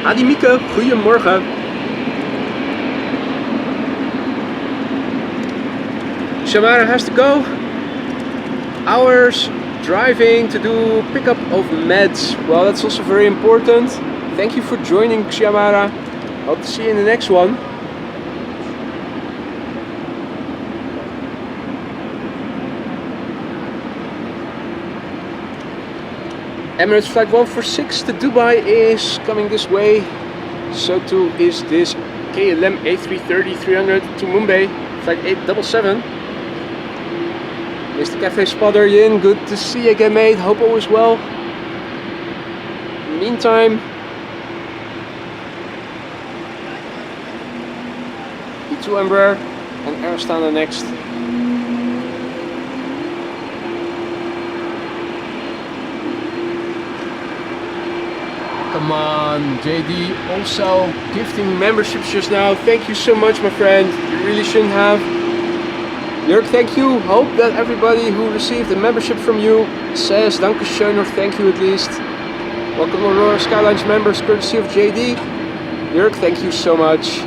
Adi Mieke, goedemorgen. Shamara has to go. Hours driving to do pickup of meds. Well, that's also very important. Thank you for joining, Shamara. Hope to see you in the next one. Emirates flight 146 to Dubai is coming this way. So too is this KLM A330-300 to Mumbai, flight 877. Mr. Cafe Spotter Yin, good to see you again, mate. Hope all is well. Meantime, E2 Embraer and Air Astana next. Come on, JD, also gifting memberships just now. Thank you so much, my friend. You really shouldn't have. Jörg, thank you. Hope that everybody who received a membership from you says Dankeschön or thank you at least. Welcome Aurora Skylines members, courtesy of JD. Jörg, thank you so much.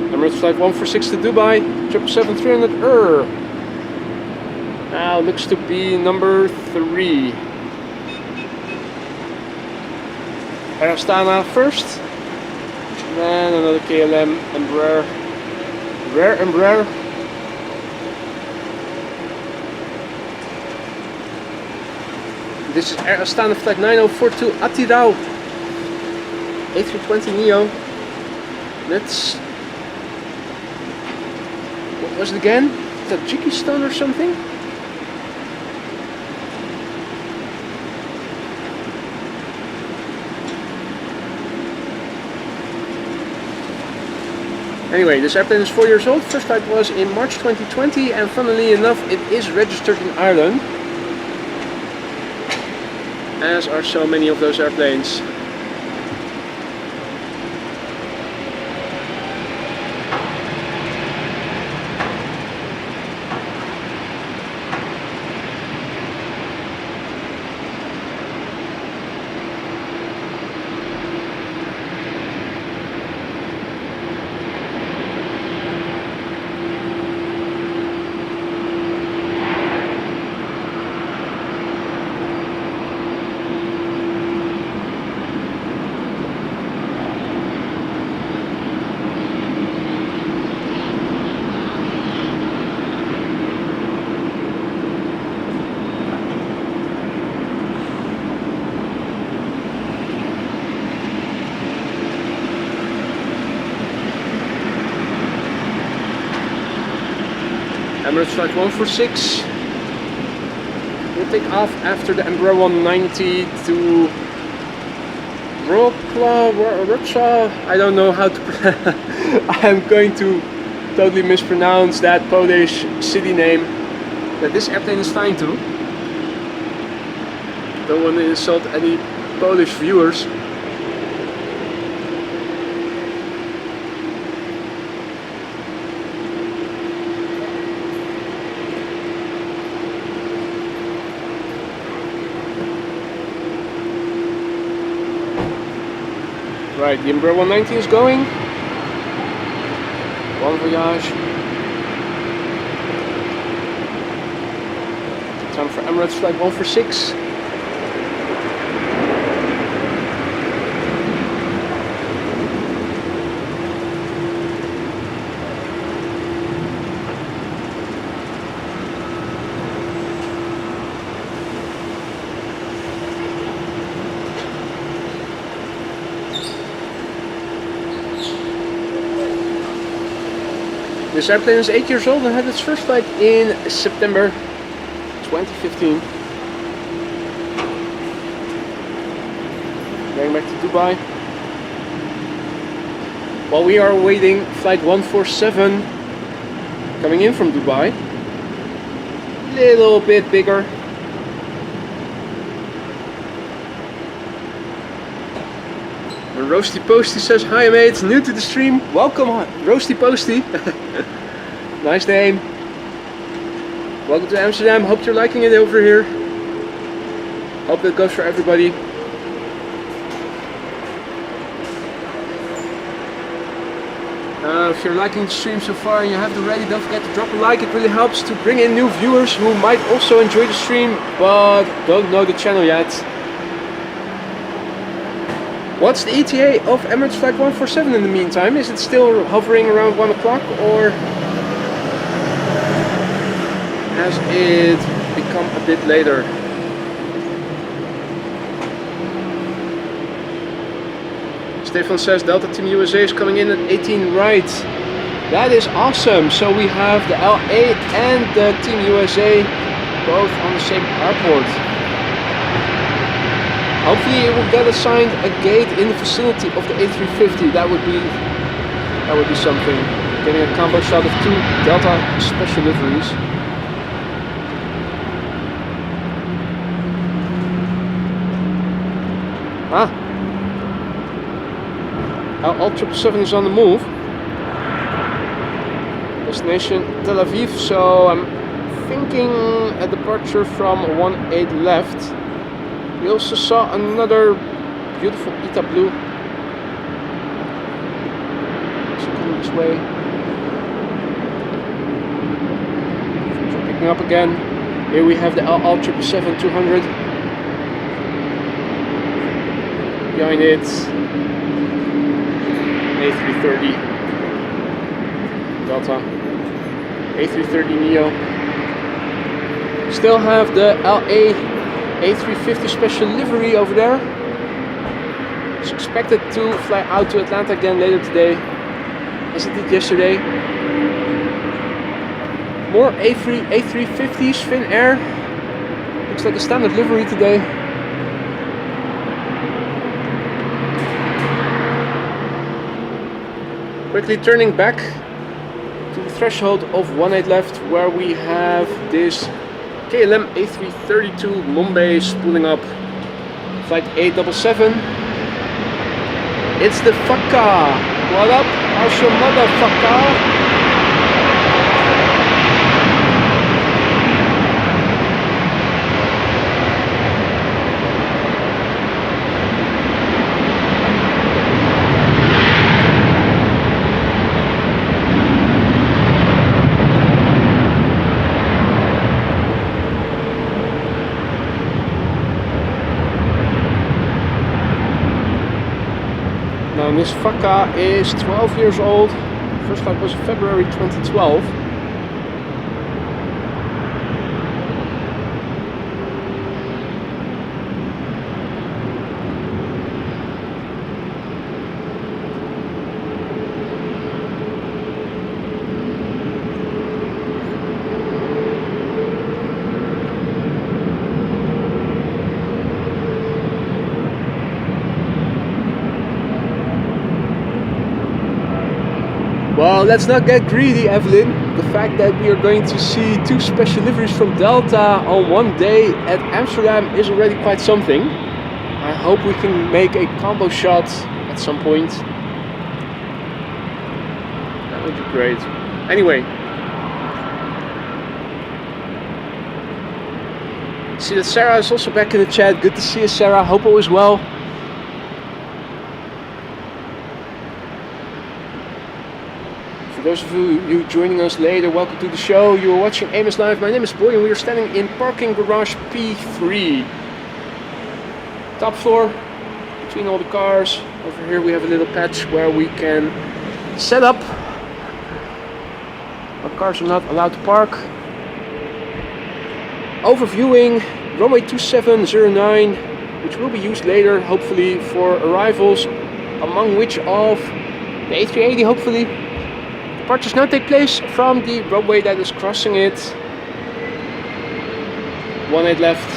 Emirates flight 146 to Dubai, 777-300 Now looks to be number 3. Air Astana first, then another KLM Embraer, rare Embraer. This is Air Astana flight 9042 Atirau, A320neo. That's, what was it again? Tajikistan or something? Anyway, this airplane is 4 years old. First flight was in March 2020, and funnily enough, it is registered in Ireland, as are so many of those airplanes. Emirates flight 146 will take off after the Embraer 190 to Russia. I don't know how to I'm going to totally mispronounce that Polish city name that this airplane is flying to. Don't want to insult any Polish viewers. Right, the Embraer 190 is going. Bon voyage. Time for Emirates flight 146. This airplane is 8 years old and had its first flight in September 2015. Going back to Dubai. While we are awaiting flight 147 coming in from Dubai. Little bit bigger. And Roasty Posty says, "Hi mate, new to the stream. Welcome Roasty Posty." Nice name. Welcome to Amsterdam. Hope you're liking it over here. Hope that goes for everybody. If you're liking the stream so far and you have it already, don't forget to drop a like. It really helps to bring in new viewers who might also enjoy the stream but don't know the channel yet. What's the ETA of Emirates flight 147 in the meantime? Is it still hovering around 1 o'clock or has it become a bit later? Stefan says Delta Team USA is coming in at 18 right. That is awesome. So we have the LA and the Team USA both on the same airport. Hopefully it will get assigned a gate in the vicinity of the A350. That would be something. Getting a combo shot of 2 Delta special liveries. All 777 is on the move. Destination Tel Aviv, so I'm thinking a departure from 18 left. We also saw another beautiful Ita Blue. It's coming this way. So picking up again. Here we have the All 777-200. Behind it, A330 Delta, A330 Neo. Still have the LA A350 special livery over there. It's expected to fly out to Atlanta again later today, as it did yesterday. More A350s, Finnair. Looks like a standard livery today. Quickly turning back to the threshold of 18 left, where we have this KLM A332 Mumbai spooling up. Flight 877. It's the Fakka. What up? How's your motherfucker? And this Fakka is 12 years old. First flight was February 2012. let's not get greedy, Evelyn. The fact that we are going to see 2 special liveries from Delta on one day at Amsterdam is already quite something. I hope we can make a combo shot at some point. That would be great. Anyway. See that Sarah is also back in the chat. Good to see you, Sarah. Hope all is well. For those of you joining us later, welcome to the show. You are watching Amos Live. My name is Boy and we are standing in parking garage P3. Top floor, between all the cars. Over here we have a little patch where we can set up. Our cars are not allowed to park. Overviewing runway 2709, which will be used later, hopefully, for arrivals, among which of the A380, hopefully. Departures now take place from the runway that is crossing it. 18 left.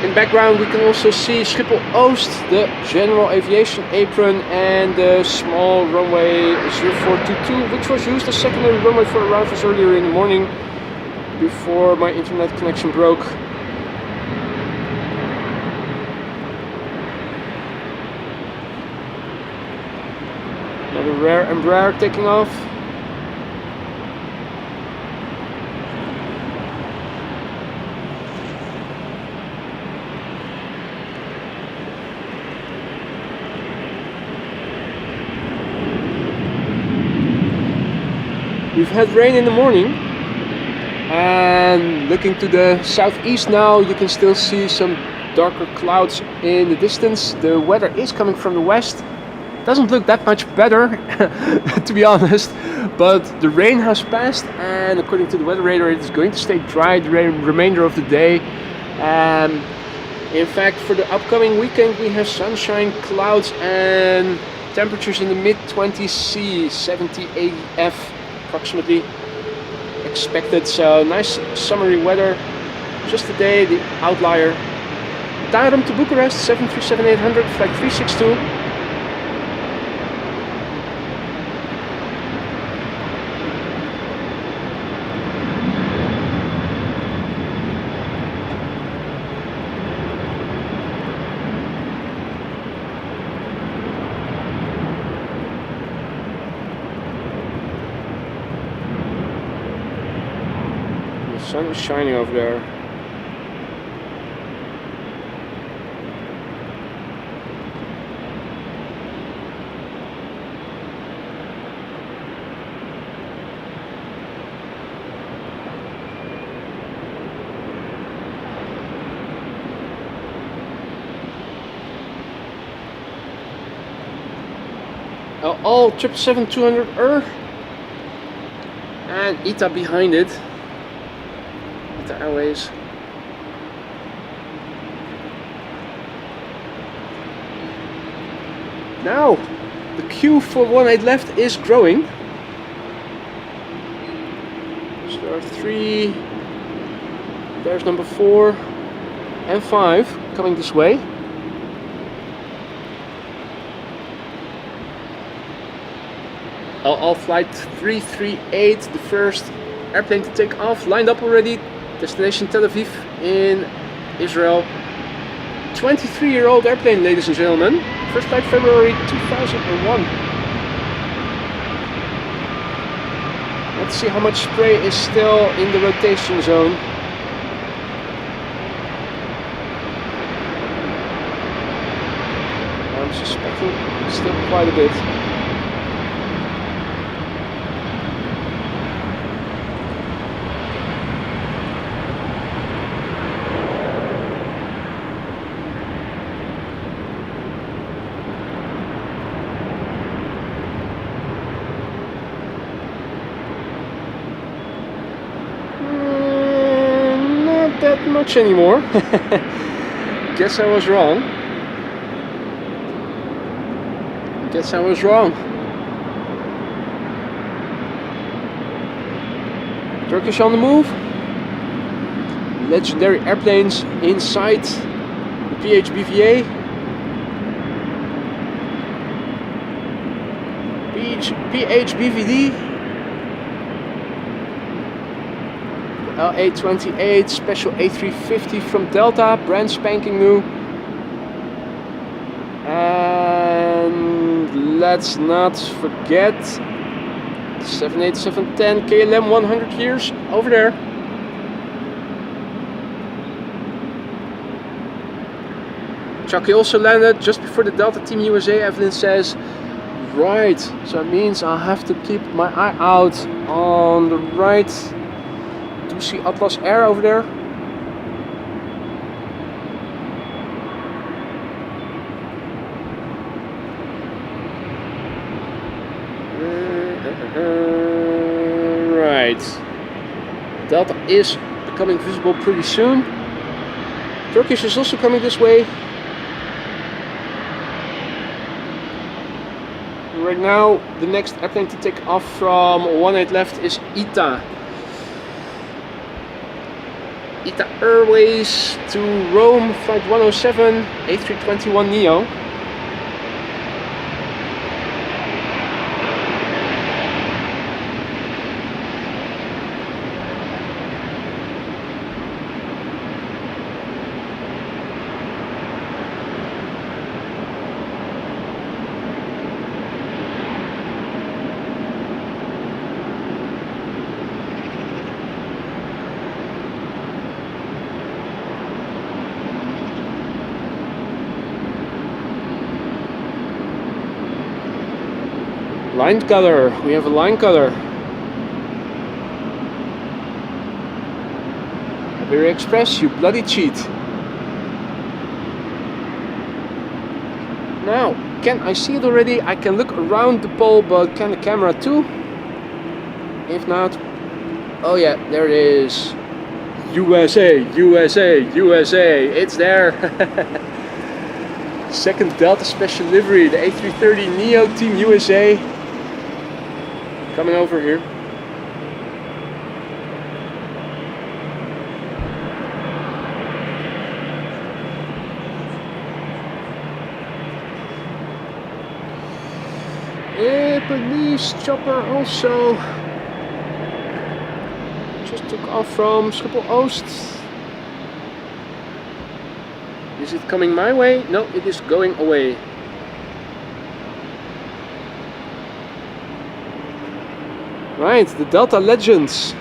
In background we can also see Schiphol Oost, the general aviation apron, and the small runway 0422, which was used as secondary runway for arrivals earlier in the morning before my internet connection broke. Another rare Embraer taking off. We've had rain in the morning, and looking to the southeast now, you can still see some darker clouds in the distance. The weather is coming from the west. Doesn't look that much better, to be honest, but the rain has passed, and according to the weather radar, it is going to stay dry the remainder of the day. In fact, for the upcoming weekend, we have sunshine, clouds, and temperatures in the mid-20s C, 70, 80 F approximately expected. So nice summery weather. Just today, the outlier. Daarom to Bucharest, 737-800, flight 362. The sun is shining over there. All 777-200 and ITA behind it. ITA Airways. Now the queue for 18 left is growing. So there are 3. There's number 4 and 5 coming this way. All flight 338, the first airplane to take off, lined up already. Destination Tel Aviv in Israel. 23-year-old airplane, ladies and gentlemen. First flight February 2001. Let's see how much spray is still in the rotation zone. I'm suspecting still quite a bit. That much anymore. Guess I was wrong. Turkish on the move. Legendary airplanes inside the PHBVA. PHBVD. LA28 special A350 from Delta, brand spanking new. And let's not forget 78710 KLM 100 years over there. Chucky also landed just before the Delta Team USA. Evelyn says, right, so it means I have to keep my eye out on the right. Do you see Atlas Air over there? Right. Delta is becoming visible pretty soon. Turkish is also coming this way. Right now, the next airplane to take off from 18 left is ITA. ITA Airways to Rome, flight 107, A321neo. Line color, we have a line color. Iberia Express, you bloody cheat. Now, can I see it already? I can look around the pole, but can the camera too? If not, oh yeah, there it is. USA, USA, USA, it's there. Second Delta Special Livery, the A330neo Team USA. Coming over here. Police chopper also just took off from Schiphol Oost. Is it coming my way? No, it is going away. Right, the Delta Legends.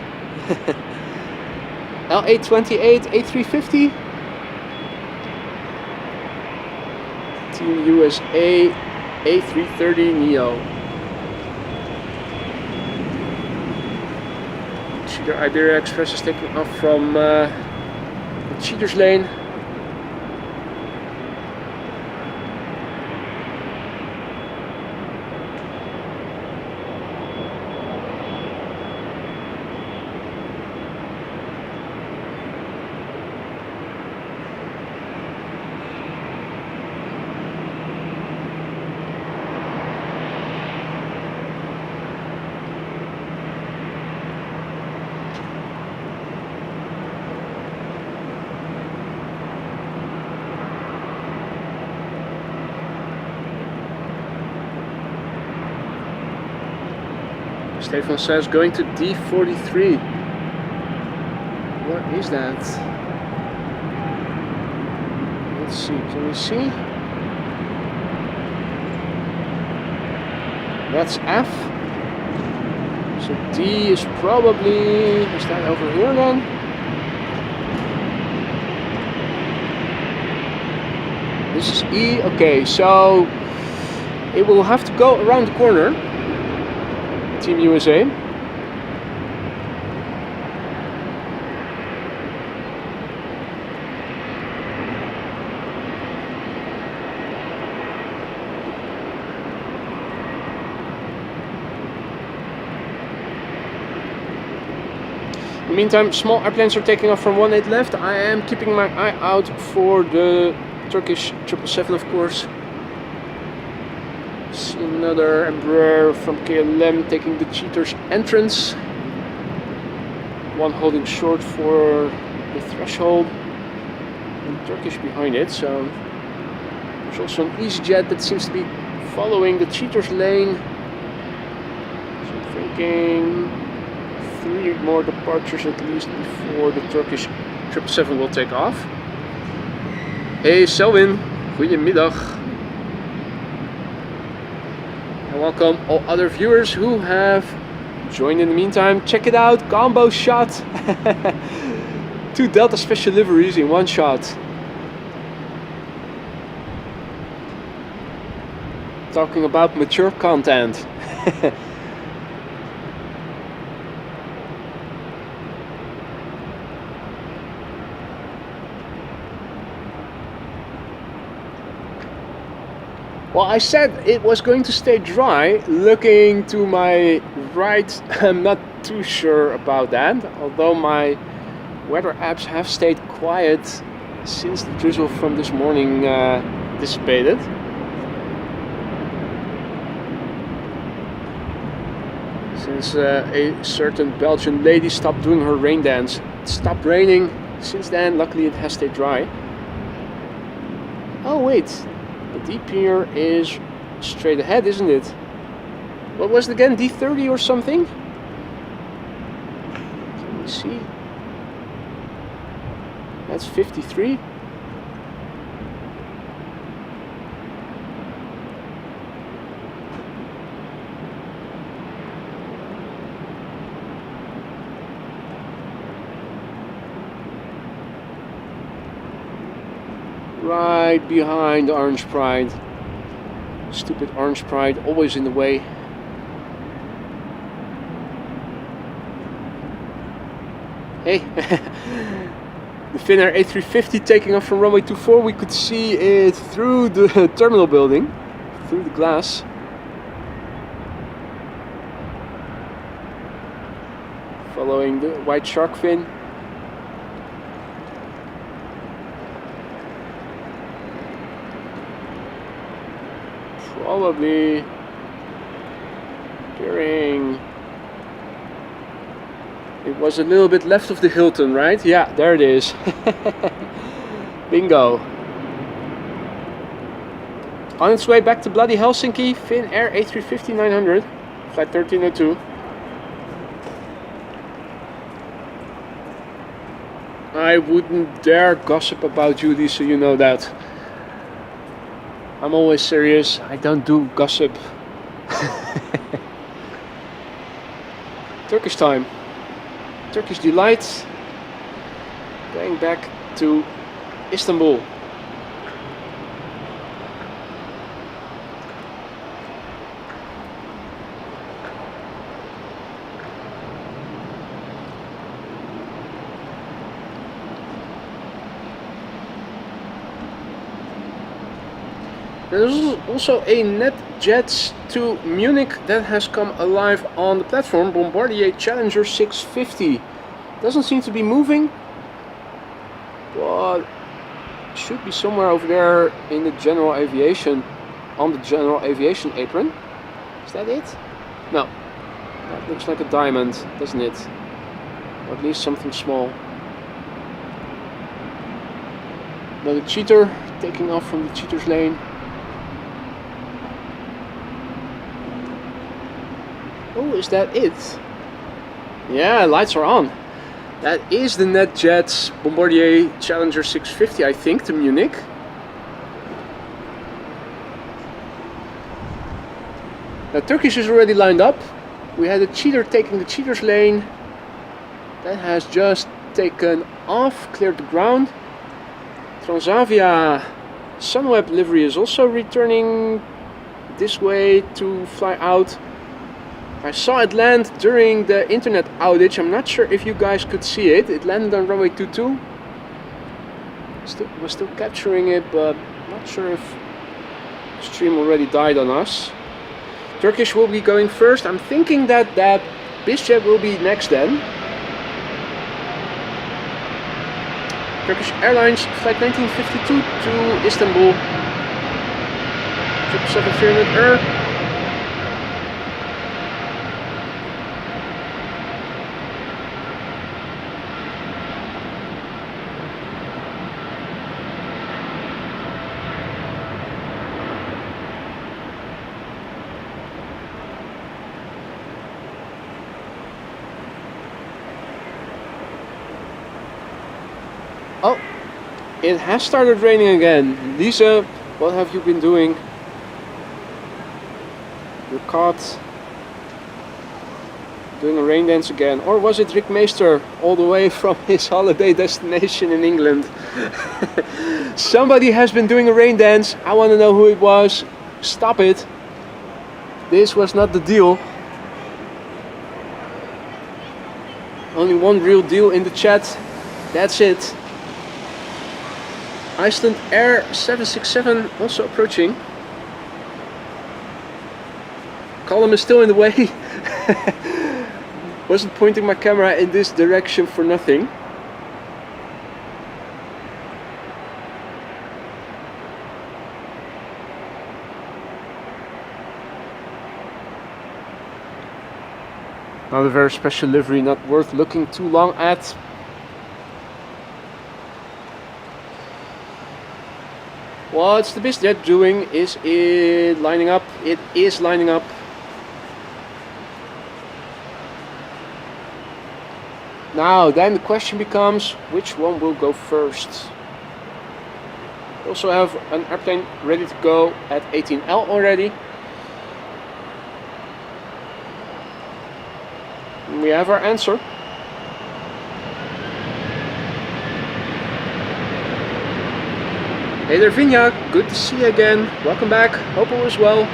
LA28 A350. Team USA A330neo. Cheater Iberia Express is taking off from the cheaters lane. Stefan says going to D43. What is that? Let's see, can we see? That's F. So D is probably, is that over here then? This is E, okay, so it will have to go around the corner. Team USA. In the meantime, small airplanes are taking off from 18 left. I am keeping my eye out for the Turkish 777, of course. See another Embraer from KLM taking the cheaters entrance. One holding short for the threshold and Turkish behind it. So there's also an EasyJet that seems to be following the cheaters lane. checking 3 more departures at least before the Turkish 777 will take off. Hey Selwyn, goedemiddag. And welcome all other viewers who have joined in the meantime. Check it out, combo shot. 2 Delta special liveries in one shot. Talking about mature content. Well, I said it was going to stay dry. Looking to my right, I'm not too sure about that. Although my weather apps have stayed quiet since the drizzle from this morning dissipated. Since a certain Belgian lady stopped doing her rain dance. It stopped raining. Since then, luckily it has stayed dry. Oh wait, the D pier is straight ahead, isn't it? What was it again? D30 or something? Can we see? That's 53. Right behind Orange Pride. Stupid Orange Pride, always in the way. Hey, the Finnair A350 taking off from runway 24. We could see it through the terminal building, through the glass. Following the white shark fin. Probably during, it was a little bit left of the Hilton, right? Yeah, there it is. Bingo. On its way back to bloody Helsinki, Finnair A350-900, flight 1302. I wouldn't dare gossip about you, Lisa, you know that. I'm always serious, I don't do gossip. Turkish time. Turkish delight. Going back to Istanbul. There's also a NetJets to Munich that has come alive on the platform. Bombardier Challenger 650. Doesn't seem to be moving, but should be somewhere over there in the general aviation, on the general aviation apron. Is that it? No. That looks like a diamond, doesn't it? Or at least something small. Another cheater taking off from the cheater's lane. Oh, is that it? Yeah, lights are on. That is the NetJets Bombardier Challenger 650, I think, to Munich. Now, Turkish is already lined up. We had a cheater taking the cheater's lane. That has just taken off, cleared the ground. Transavia Sunweb livery is also returning this way to fly out. I saw it land during the internet outage. I'm not sure if you guys could see it. It landed on runway 22. Was still capturing it, but not sure if the stream already died on us. Turkish will be going first. I'm thinking that BizJet will be next then. Turkish Airlines flight 1952 to Istanbul. 777-300 Oh, it has started raining again. Lisa, what have you been doing? You're caught doing a rain dance again. Or was it Rick Meester all the way from his holiday destination in England? Somebody has been doing a rain dance. I want to know who it was. Stop it. This was not the deal. Only one real deal in the chat. That's it. Iceland Air 767 also approaching. Column is still in the way. Wasn't pointing my camera in this direction for nothing. Not a very special livery, not worth looking too long at. What's the BizJet doing? Is it lining up? It is lining up. Now, then the question becomes, which one will go first? We also have an airplane ready to go at 18L already. And we have our answer. Hey there, Vinja, good to see you again. Welcome back, hope all is well.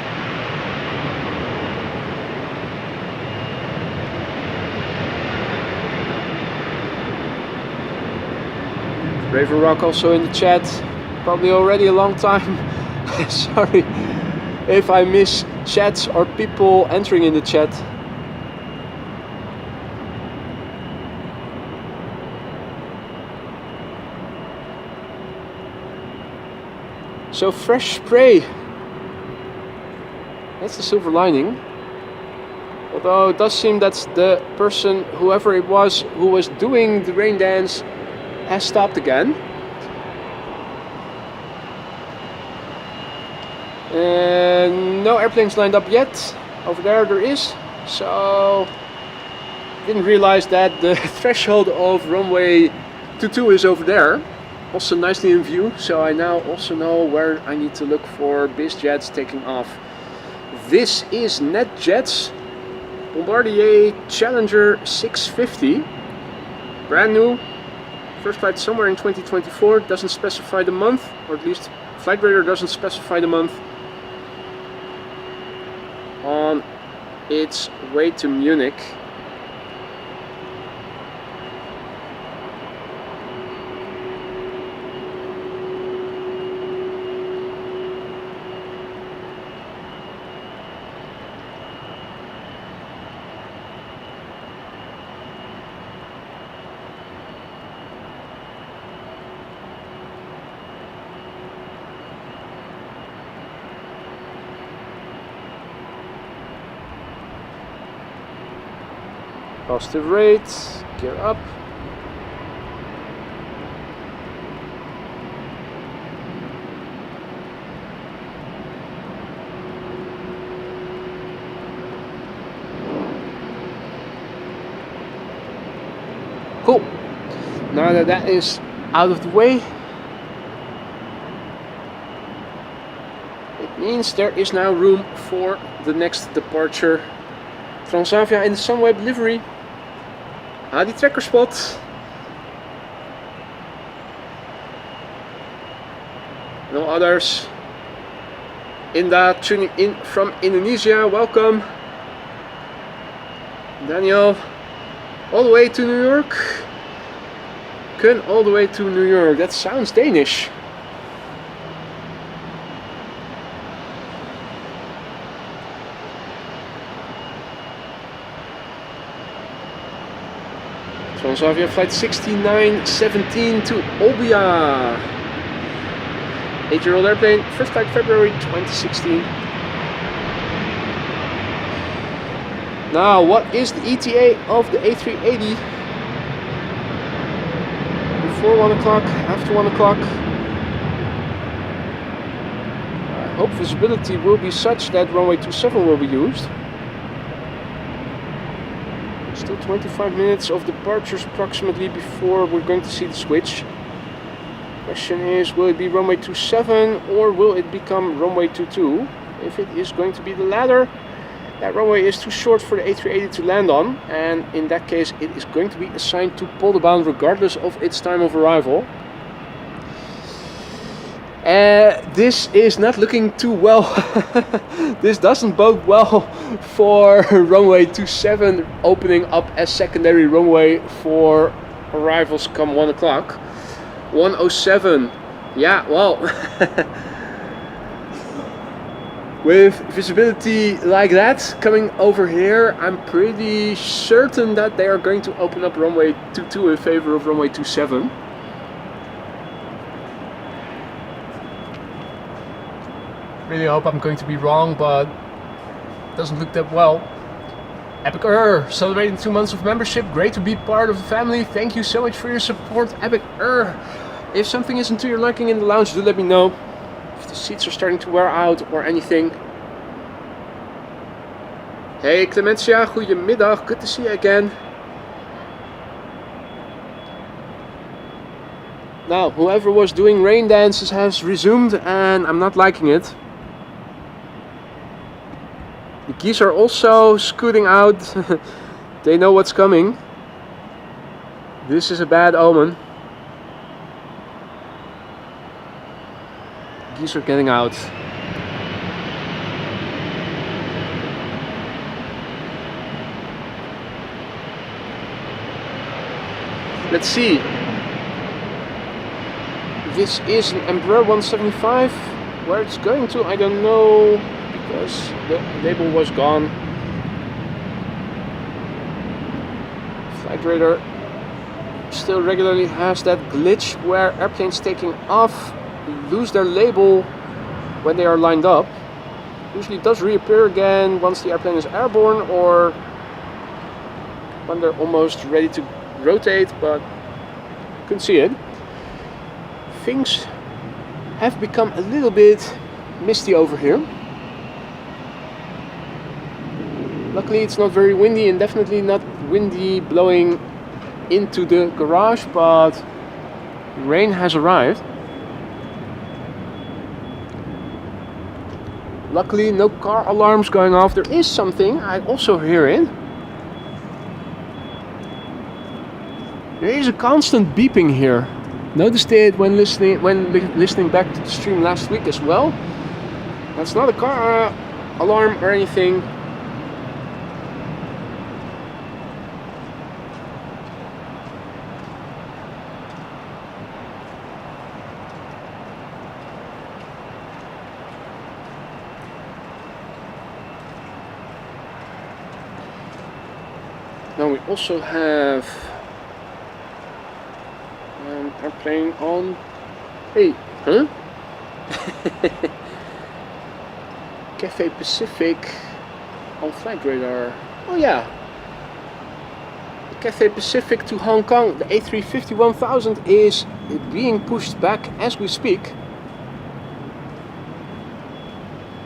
Raven Rock also in the chat, probably already a long time. Sorry if I miss chats or people entering in the chat. So fresh spray, that's the silver lining. Although it does seem that the person, whoever it was, who was doing the rain dance has stopped again. And no airplanes lined up yet. Over there is. So didn't realize that the threshold of runway 22 is over there. Also nicely in view, so I now also know where I need to look for BizJets taking off. This is NetJets Bombardier Challenger 650. Brand new. First flight somewhere in 2024. Doesn't specify the month, or at least Flight Radar doesn't specify the month. On its way to Munich. Positive rate, gear up. Cool. Now that that is out of the way, it means there is now room for the next departure. Transavia in the Sunweb livery. Die tracker spot. No others. Inda tuning in from Indonesia. Welcome. Daniel, all the way to New York. Kun all the way to New York. That sounds Danish. Transavia flight 6917 to Olbia. 8-year-old airplane, first flight February 2016. Now, what is the ETA of the A380? Before 1 o'clock, after 1 o'clock. I hope visibility will be such that runway 27 will be used. Still 25 minutes of departures approximately before we're going to see the switch. question is, will it be runway 27 or will it become runway 22? If it is going to be the latter, that runway is too short for the A380 to land on, and in that case it is going to be assigned to Polderbaan regardless of its time of arrival. This is not looking too well. This doesn't bode well for runway 27 opening up as secondary runway for arrivals come 1 o'clock. 107. Yeah, well, with visibility like that coming over here, I'm pretty certain that they are going to open up runway 22 in favor of runway 27. Really hope I'm going to be wrong, but it doesn't look that well. Epic celebrating 2 months of membership. Great to be part of the family. Thank you so much for your support, Epic. If something isn't to your liking in the lounge, do let me know. If the seats are starting to wear out or anything. Hey Clementia, goedemiddag. Good to see you again. Now, whoever was doing rain dances has resumed and I'm not liking it. The geese are also scooting out. They know what's coming. This is a bad omen. Geese are getting out. Let's see. This is an Embraer 175. Where it's going to, I don't know, because the label was gone. Flight radar still regularly has that glitch where airplanes taking off lose their label when they are lined up. Usually it does reappear again once the airplane is airborne or when they're almost ready to rotate, but couldn't see it. Things have become a little bit misty over here. Luckily it's not very windy and definitely not windy blowing into the garage, but rain has arrived. Luckily no car alarms going off. There is something, I also hear it. There is a constant beeping here. Noticed it when listening back to the stream last week as well. That's not a car alarm or anything. Now we also have an airplane on. Hey, huh? Cathay Pacific on flight radar. Oh yeah. Cathay Pacific to Hong Kong. The A350-1000 is being pushed back as we speak.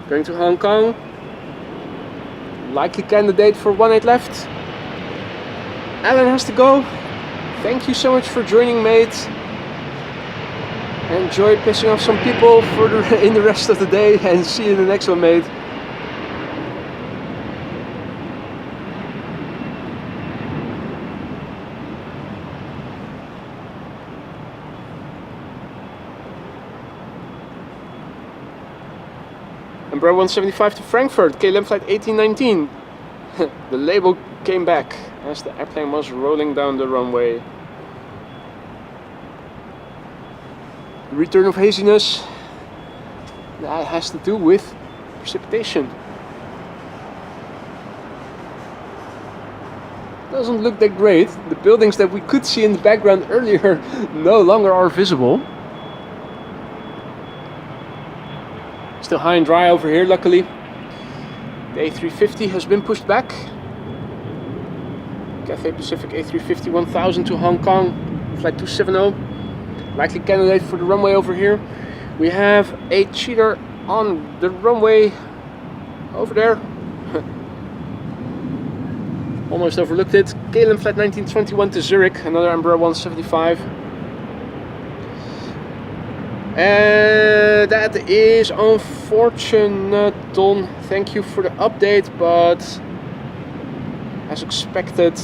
Going to Hong Kong. Likely candidate for 18 left. Alan has to go. Thank you so much for joining, mate. Enjoy pissing off some people in the rest of the day and see you in the next one, mate. Embraer 175 to Frankfurt, KLM flight 1819. The label came back as the airplane was rolling down the runway. The return of haziness, that has to do with precipitation. Doesn't look that great. The buildings that we could see in the background earlier no longer are visible. Still high and dry over here, luckily. The A350 has been pushed back. Cathay Pacific A350-1000 to Hong Kong, flight 270. Likely candidate for the runway over here. We have a cheater on the runway over there. Almost overlooked it. KLM flight 1921 to Zurich, another Embraer 175. That is unfortunate, Don. Thank you for the update, but as expected,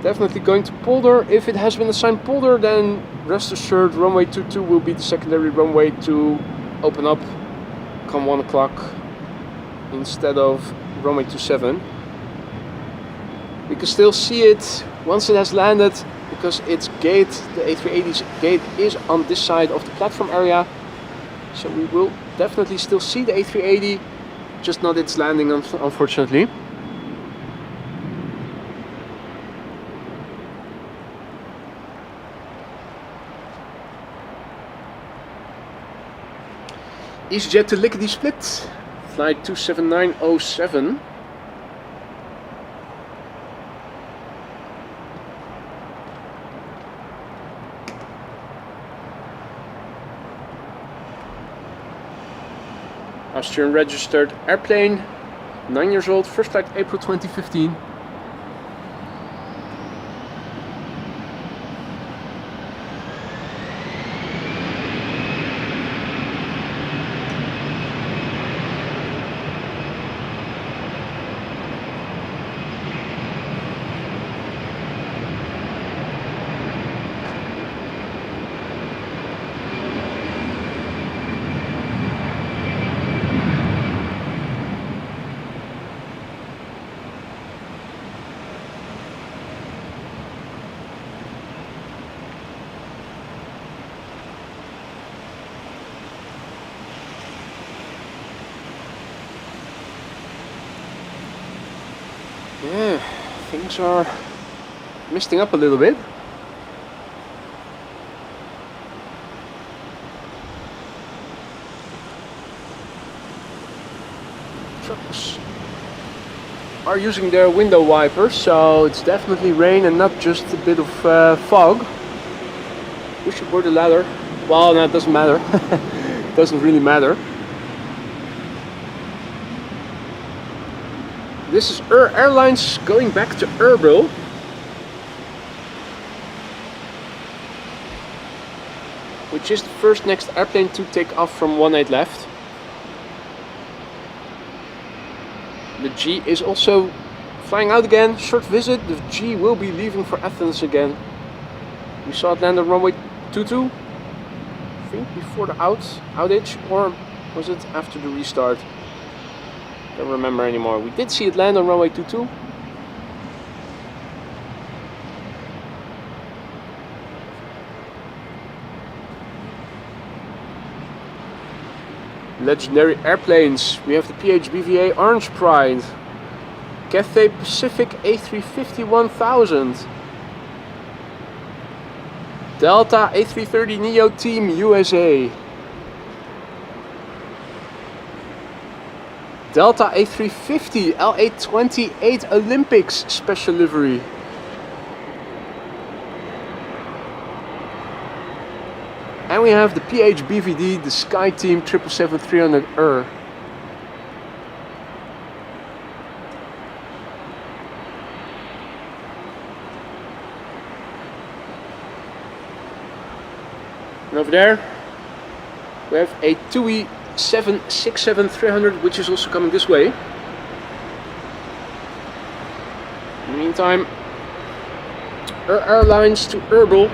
definitely going to polder. If it has been assigned polder, then rest assured runway 22 will be the secondary runway to open up come 1 o'clock instead of runway 27. We can still see it once it has landed, because its gate, the A380's gate, is on this side of the platform area. So we will definitely still see the A380, just not its landing, unfortunately. EasyJet to lickety split, flight 27907. Austrian registered airplane, 9 years old, first flight April 2015. Yeah, things are misting up a little bit. Trucks are using their window wipers, so it's definitely rain and not just a bit of fog. We should board the ladder. Well, no, it doesn't matter. It doesn't really matter. This is Airlines going back to Erbil. Which is the first next airplane to take off from 18 left. The G is also flying out again. Short visit. The G will be leaving for Athens again. We saw it land on runway 22. I think before the outage, or was it after the restart? Don't remember anymore. We did see it land on runway 22. Legendary airplanes. We have the PHBVA Orange Pride, Cathay Pacific A350 1000, Delta A330 Neo Team USA, Delta A350 L828 Olympics special livery, and we have the PHBVD, the Sky Team 777-300ER. And over there we have a TUI 767-300, which is also coming this way. In the meantime, Airlines to Erbil.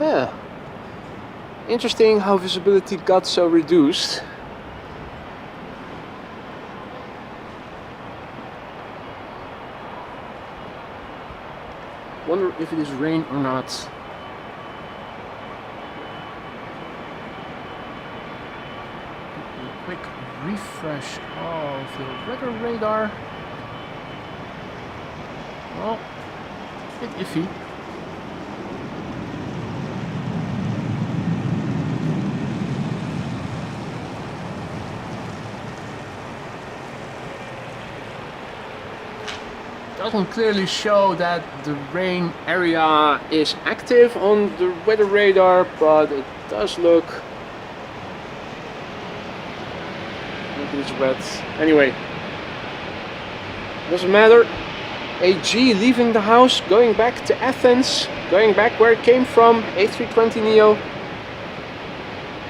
Yeah. Interesting how visibility got so reduced. Wonder if it is rain or not. A quick refresh of the weather radar. Well, a bit iffy. doesn't clearly show that the rain area is active on the weather radar, but it does look like it's wet. Anyway, doesn't matter. AG leaving the house, going back to Athens, going back where it came from, A320neo,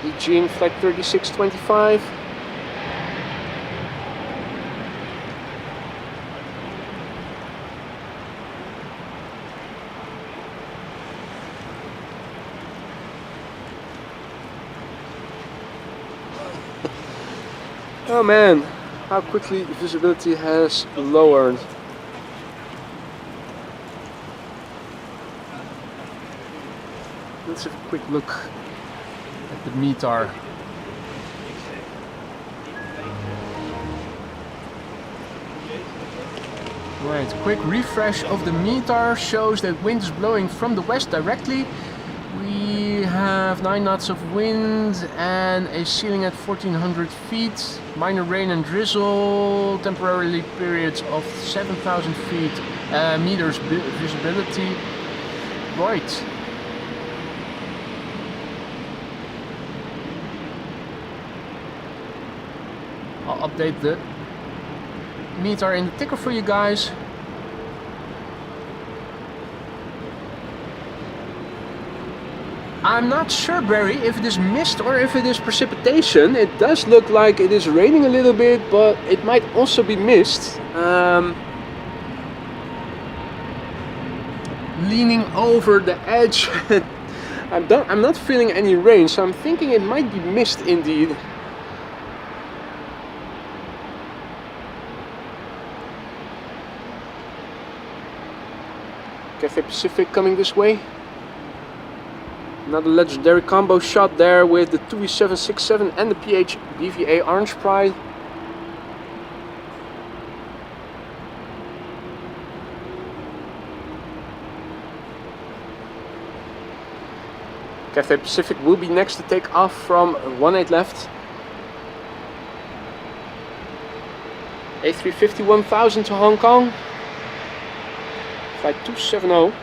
EG in flight 3625. Oh man, how quickly visibility has lowered. Let's have a quick look at the METAR. Right, quick refresh of the METAR shows that wind is blowing from the west directly. We have 9 knots of wind and a ceiling at 1400 feet. Minor rain and drizzle, temporarily periods of 7,000 feet meters visibility. Right. I'll update the METAR in the ticker for you guys. I'm not sure, Barry, if it is mist or if it is precipitation. It does look like it is raining a little bit, but it might also be mist. Leaning over the edge. I'm not feeling any rain, so I'm thinking it might be mist indeed. Cathay Pacific coming this way. Another legendary combo shot there with the TUI 767 and the PH BVA Orange Pride. Cathay Pacific will be next to take off from 18 left. A350 1000 to Hong Kong. Flight 270.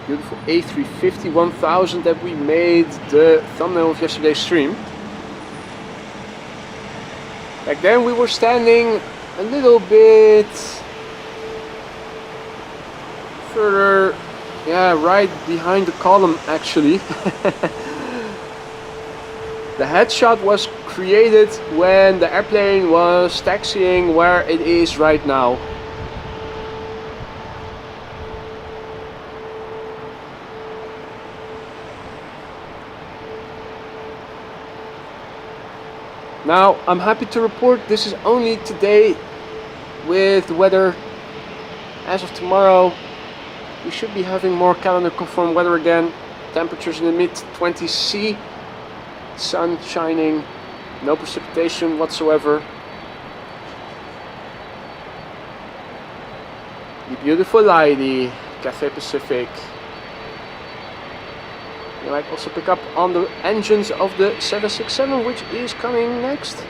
Beautiful A350 1000 that we made the thumbnail of yesterday's stream. Back then we were standing a little bit further, yeah, right behind the column actually. The headshot was created when the airplane was taxiing where it is right now. Now, I'm happy to report this is only today with the weather. As of tomorrow, we should be having more calendar confirmed weather again. Temperatures in the mid-20s C, sun shining, no precipitation whatsoever. The beautiful lady, Cathay Pacific. You might also pick up on the engines of the 767, which is coming next.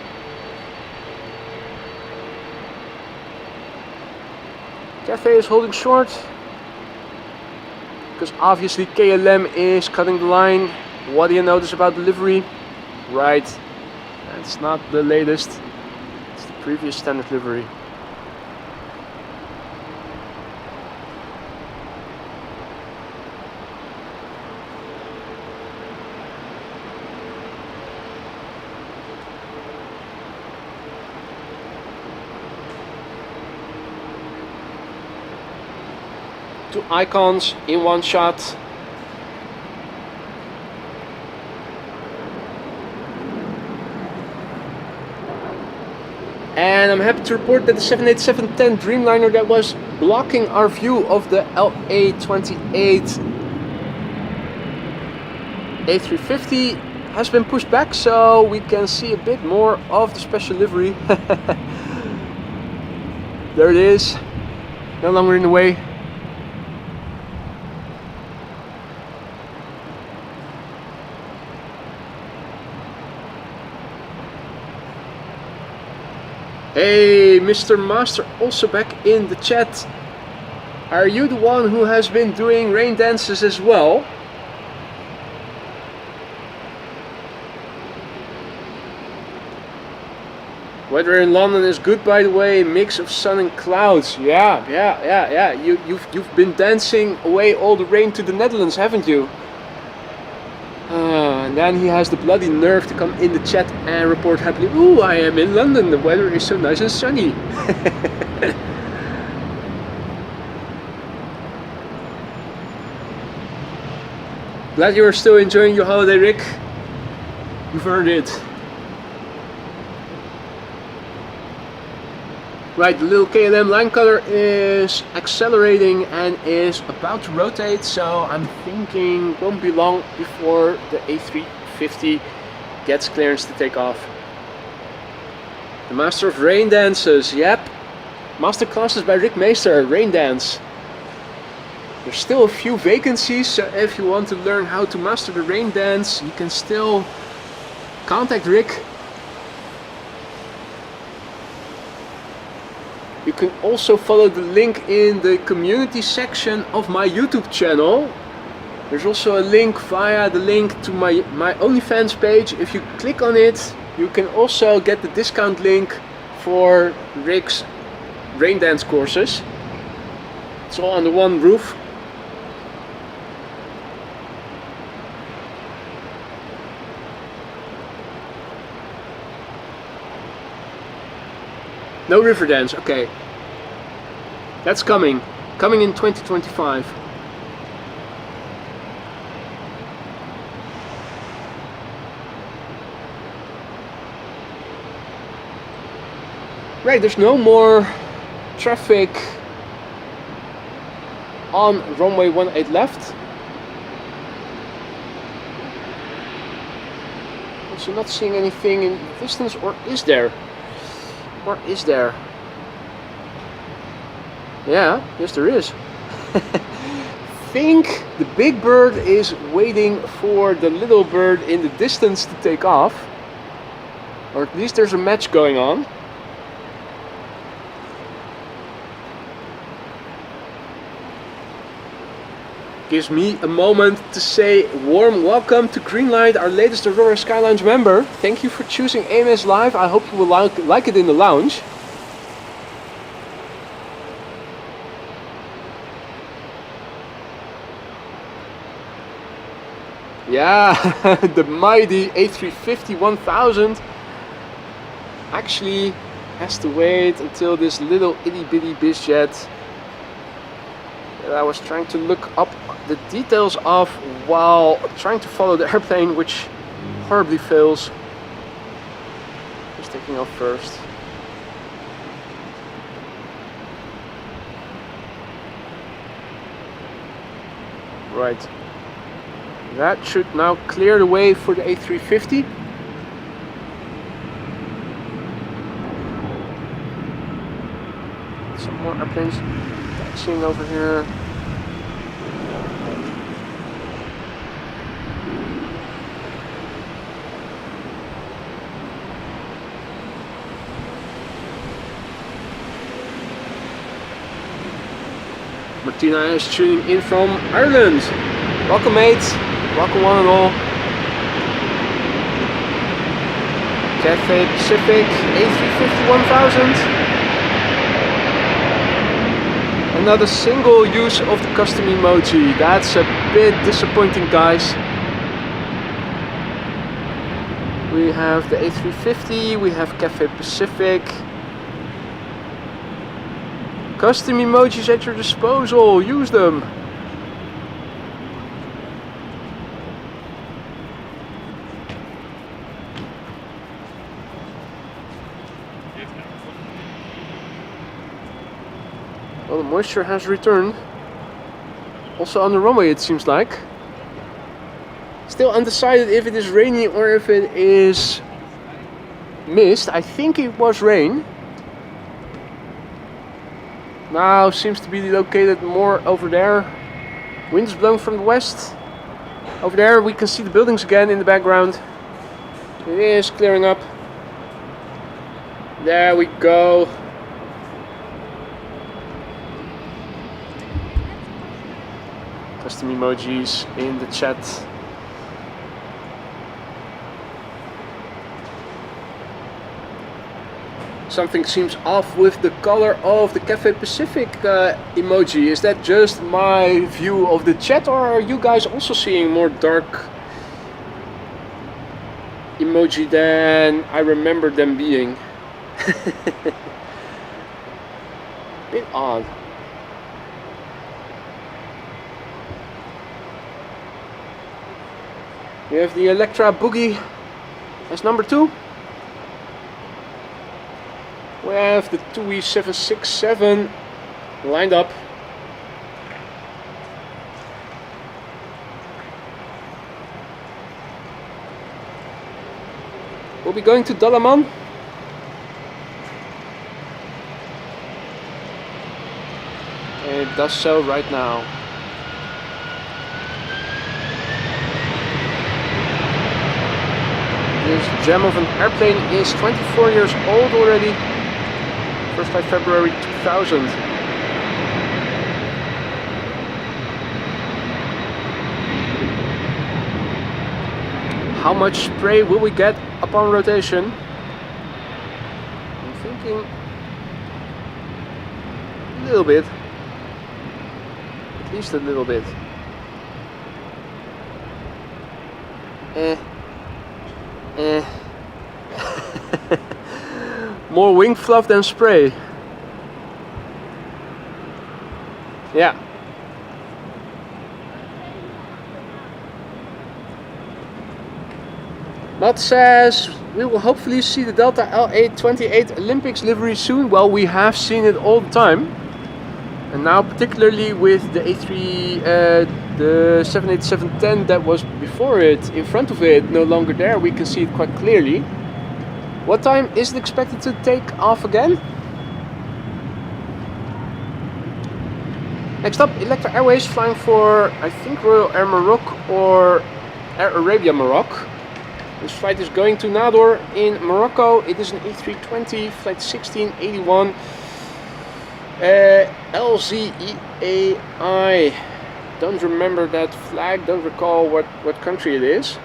Cathay is holding short, because obviously KLM is cutting the line. What do you notice about the livery? Right, it's not the latest, it's the previous standard livery. Two icons in one shot. And I'm happy to report that the 787-10 Dreamliner that was blocking our view of the LA-28 A350 has been pushed back, so we can see a bit more of the special livery. There it is, no longer in the way. Hey, Mr. Master, also back in the chat. Are you the one who has been doing rain dances as well? Weather in London is good, by the way. Mix of sun and clouds. Yeah. You've been dancing away all the rain to the Netherlands, haven't you? And then he has the bloody nerve to come in the chat and report happily. Ooh, I am in London. The weather is so nice and sunny. Glad you are still enjoying your holiday, Rick. You've earned it. Right, the little KLM line cutter is accelerating and is about to rotate, so I'm thinking it won't be long before the A350 gets clearance to take off. The Master of Rain Dances, yep. Masterclasses by Rick Meester, Rain Dance. There's still a few vacancies, so if you want to learn how to master the rain dance, you can still contact Rick. You can also follow the link in the community section of my YouTube channel. There's also a link via the link to my OnlyFans page. If you click on it, you can also get the discount link for Rick's rain dance courses. It's all under one roof. No river dance, okay. That's coming in 2025. Right, there's no more traffic on runway 18 left. Also not seeing anything in the distance, or is there? Or is there? Yeah, yes there is. Think the big bird is waiting for the little bird in the distance to take off. Or at least there's a match going on. Gives me a moment to say warm welcome to Greenlight, our latest Aurora Sky Lounge member. Thank you for choosing AMS Live. I hope you will like it in the lounge. Yeah, the mighty A350 1000 actually has to wait until this little itty bitty bizjet that I was trying to look up the details of while trying to follow the airplane, which horribly fails. Just taking off first. Right. That should now clear the way for the A350. Some more airplanes taxiing over here. Martina is tuning in from Ireland. Welcome, mates. Welcome, one and all. Cathay Pacific A350 1000. Another single use of the custom emoji. That's a bit disappointing, guys. We have the A350. We have Cathay Pacific. Custom emojis at your disposal, use them. Well, the moisture has returned. Also on the runway, it seems like. Still undecided if it is rainy or if it is mist. I think it was rain. Now seems to be located more over there. Wind is blowing from the west. Over there we can see the buildings again in the background. It is clearing up. There we go. Custom emojis in the chat. Something seems off with the color of the Cafe Pacific emoji. Is that just my view of the chat, or are you guys also seeing more dark emoji than I remember them being? Bit odd. We have the Electra Boogie as number 2. We have the TUI 767 lined up. We'll be going to Dalaman. And it does so right now. This gem of an airplane is 24 years old already. First flight February 2000. How much spray will we get upon rotation? I'm thinking a little bit. At least a little bit. More wing fluff than spray. Yeah. Matt says we will hopefully see the Delta L828 Olympics livery soon. Well, we have seen it all the time. And now particularly with the A3, the 787-10 that was before it, in front of it, no longer there, we can see it quite clearly. What time is it expected to take off again? Next up, Electra Airways flying for, I think, Royal Air Maroc or Air Arabia Maroc. This flight is going to Nador in Morocco. It is an A320, flight 1681. LZEAI. Don't remember that flag, don't recall what country it is.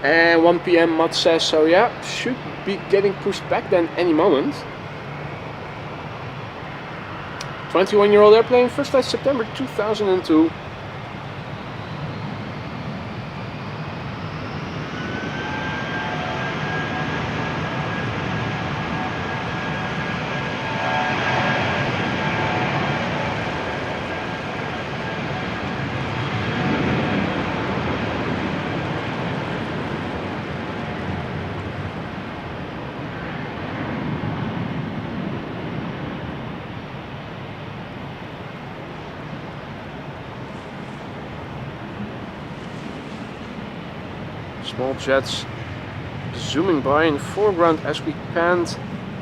And 1 PM Matt says, so yeah, should be getting pushed back then any moment. 21-year-old airplane, first flight September 2002. Small jets zooming by in the foreground as we panned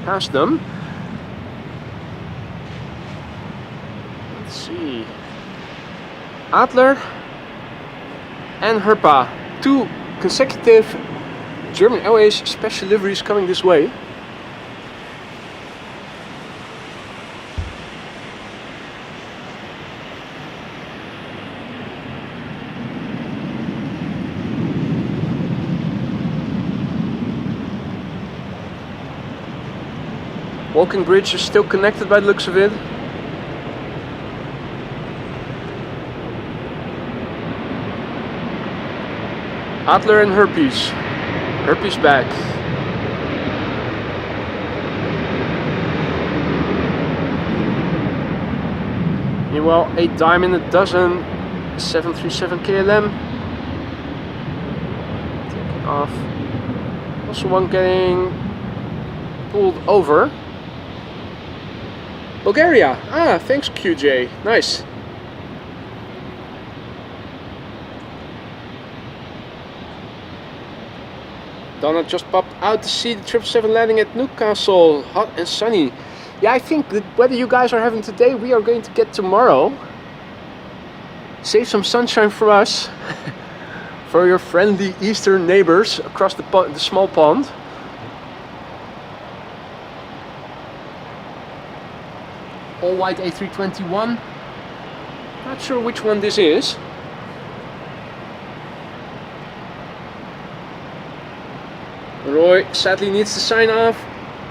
past them. Let's see. Adler and Herpa. 2 consecutive German Airways special liveries coming this way. Walking bridge is still connected by the looks of it. Adler and Herpes. Herpes back. Meanwhile, a dime in a dozen. 737 KLM. Taking off. Also one getting pulled over. Bulgaria! Ah, thanks QJ. Nice. Donna just popped out to see the 777 landing at Newcastle. Hot and sunny. Yeah, I think the weather you guys are having today, we are going to get tomorrow. Save some sunshine for us. For your friendly eastern neighbors across the small pond. all white A321. Not sure which one this is. Roy sadly needs to sign off.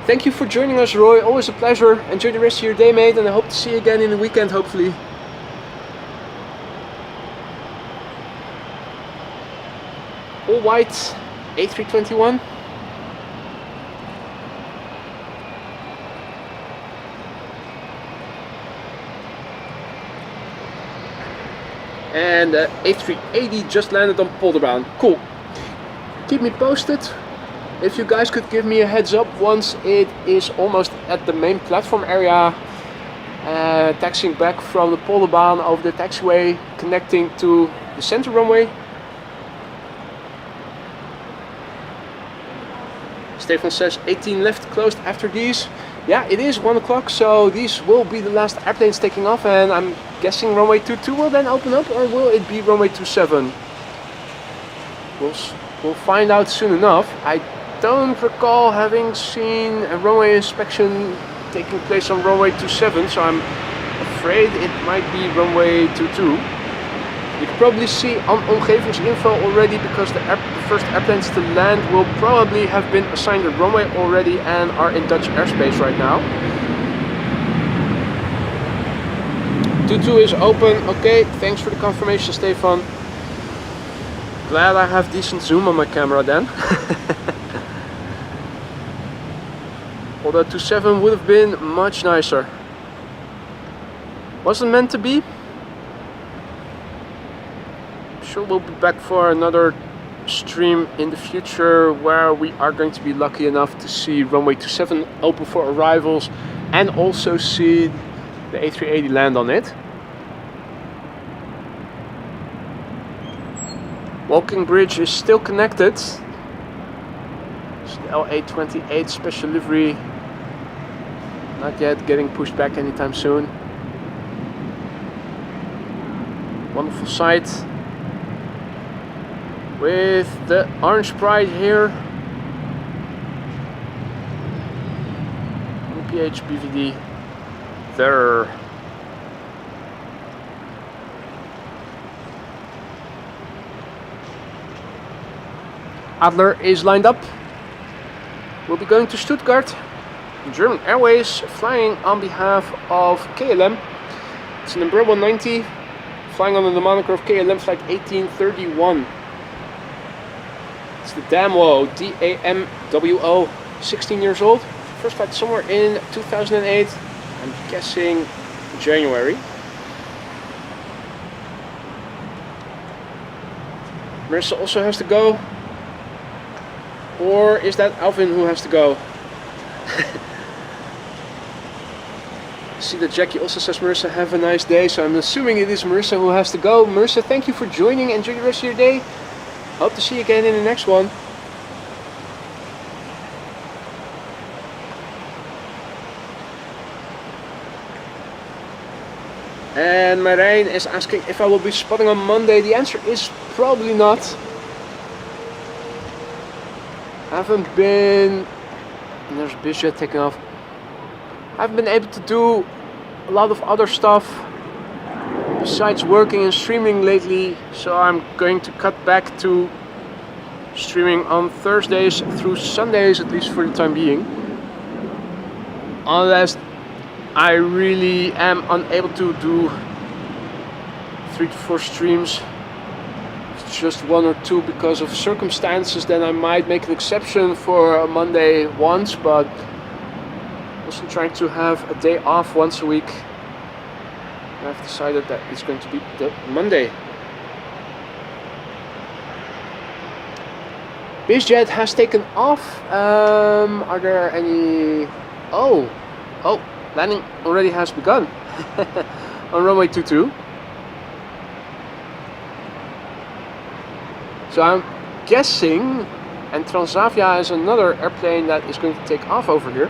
Thank you for joining us, Roy. Always a pleasure. Enjoy the rest of your day, mate, and I hope to see you again in the weekend, hopefully. All white A321. And A380 just landed on Polderbound. Cool. Keep me posted. If you guys could give me a heads up once it is almost at the main platform area, taxiing back from the Polderbaan over the taxiway connecting to the center runway. Stefan says 18 left closed after these. Yeah, it is 1 o'clock, so these will be the last airplanes taking off, and I'm guessing runway 22 will then open up, or will it be runway 27? We'll find out soon enough. I don't recall having seen a runway inspection taking place on runway 27, so I'm afraid it might be runway 22. You can probably see on omgevingsinfo already, because the first airplanes to land will probably have been assigned a runway already and are in Dutch airspace right now. 22 is open. Okay, thanks for the confirmation, Stefan. Glad I have decent zoom on my camera then. Although 27 would have been much nicer. Wasn't meant to be. Sure, we'll be back for another stream in the future where we are going to be lucky enough to see runway 27 open for arrivals and also see the A380 land on it. Walking bridge is still connected. It's the LA28 special livery. Not yet getting pushed back anytime soon. Wonderful sight. With the orange pride here. PH BVD there. Adler is lined up. We'll be going to Stuttgart. German Airways flying on behalf of KLM. It's an Embraer 190 flying under the moniker of KLM flight 1831. It's the DAMWO, D-A-M-W-O, 16 years old. First flight somewhere in 2008, I'm guessing January. Marissa also has to go. Or is that Alvin who has to go? See that Jackie also says, Marissa, have a nice day. So I'm assuming it is Marissa who has to go. Marissa, thank you for joining. Enjoy the rest of your day. Hope to see you again in the next one. And Marijn is asking if I will be spotting on Monday. The answer is probably not. I haven't been... There's a BizJet taking off. I haven't been able to do a lot of other stuff besides working and streaming lately, so I'm going to cut back to streaming on Thursdays through Sundays, at least for the time being. Unless I really am unable to do 3 to 4 streams, just 1 or 2 because of circumstances, then I might make an exception for a Monday once, but also trying to have a day off once a week. I've decided that it's going to be the Monday. BizJet has taken off. Are there any... Oh, landing already has begun on runway 22. So I'm guessing, and Transavia is another airplane that is going to take off over here.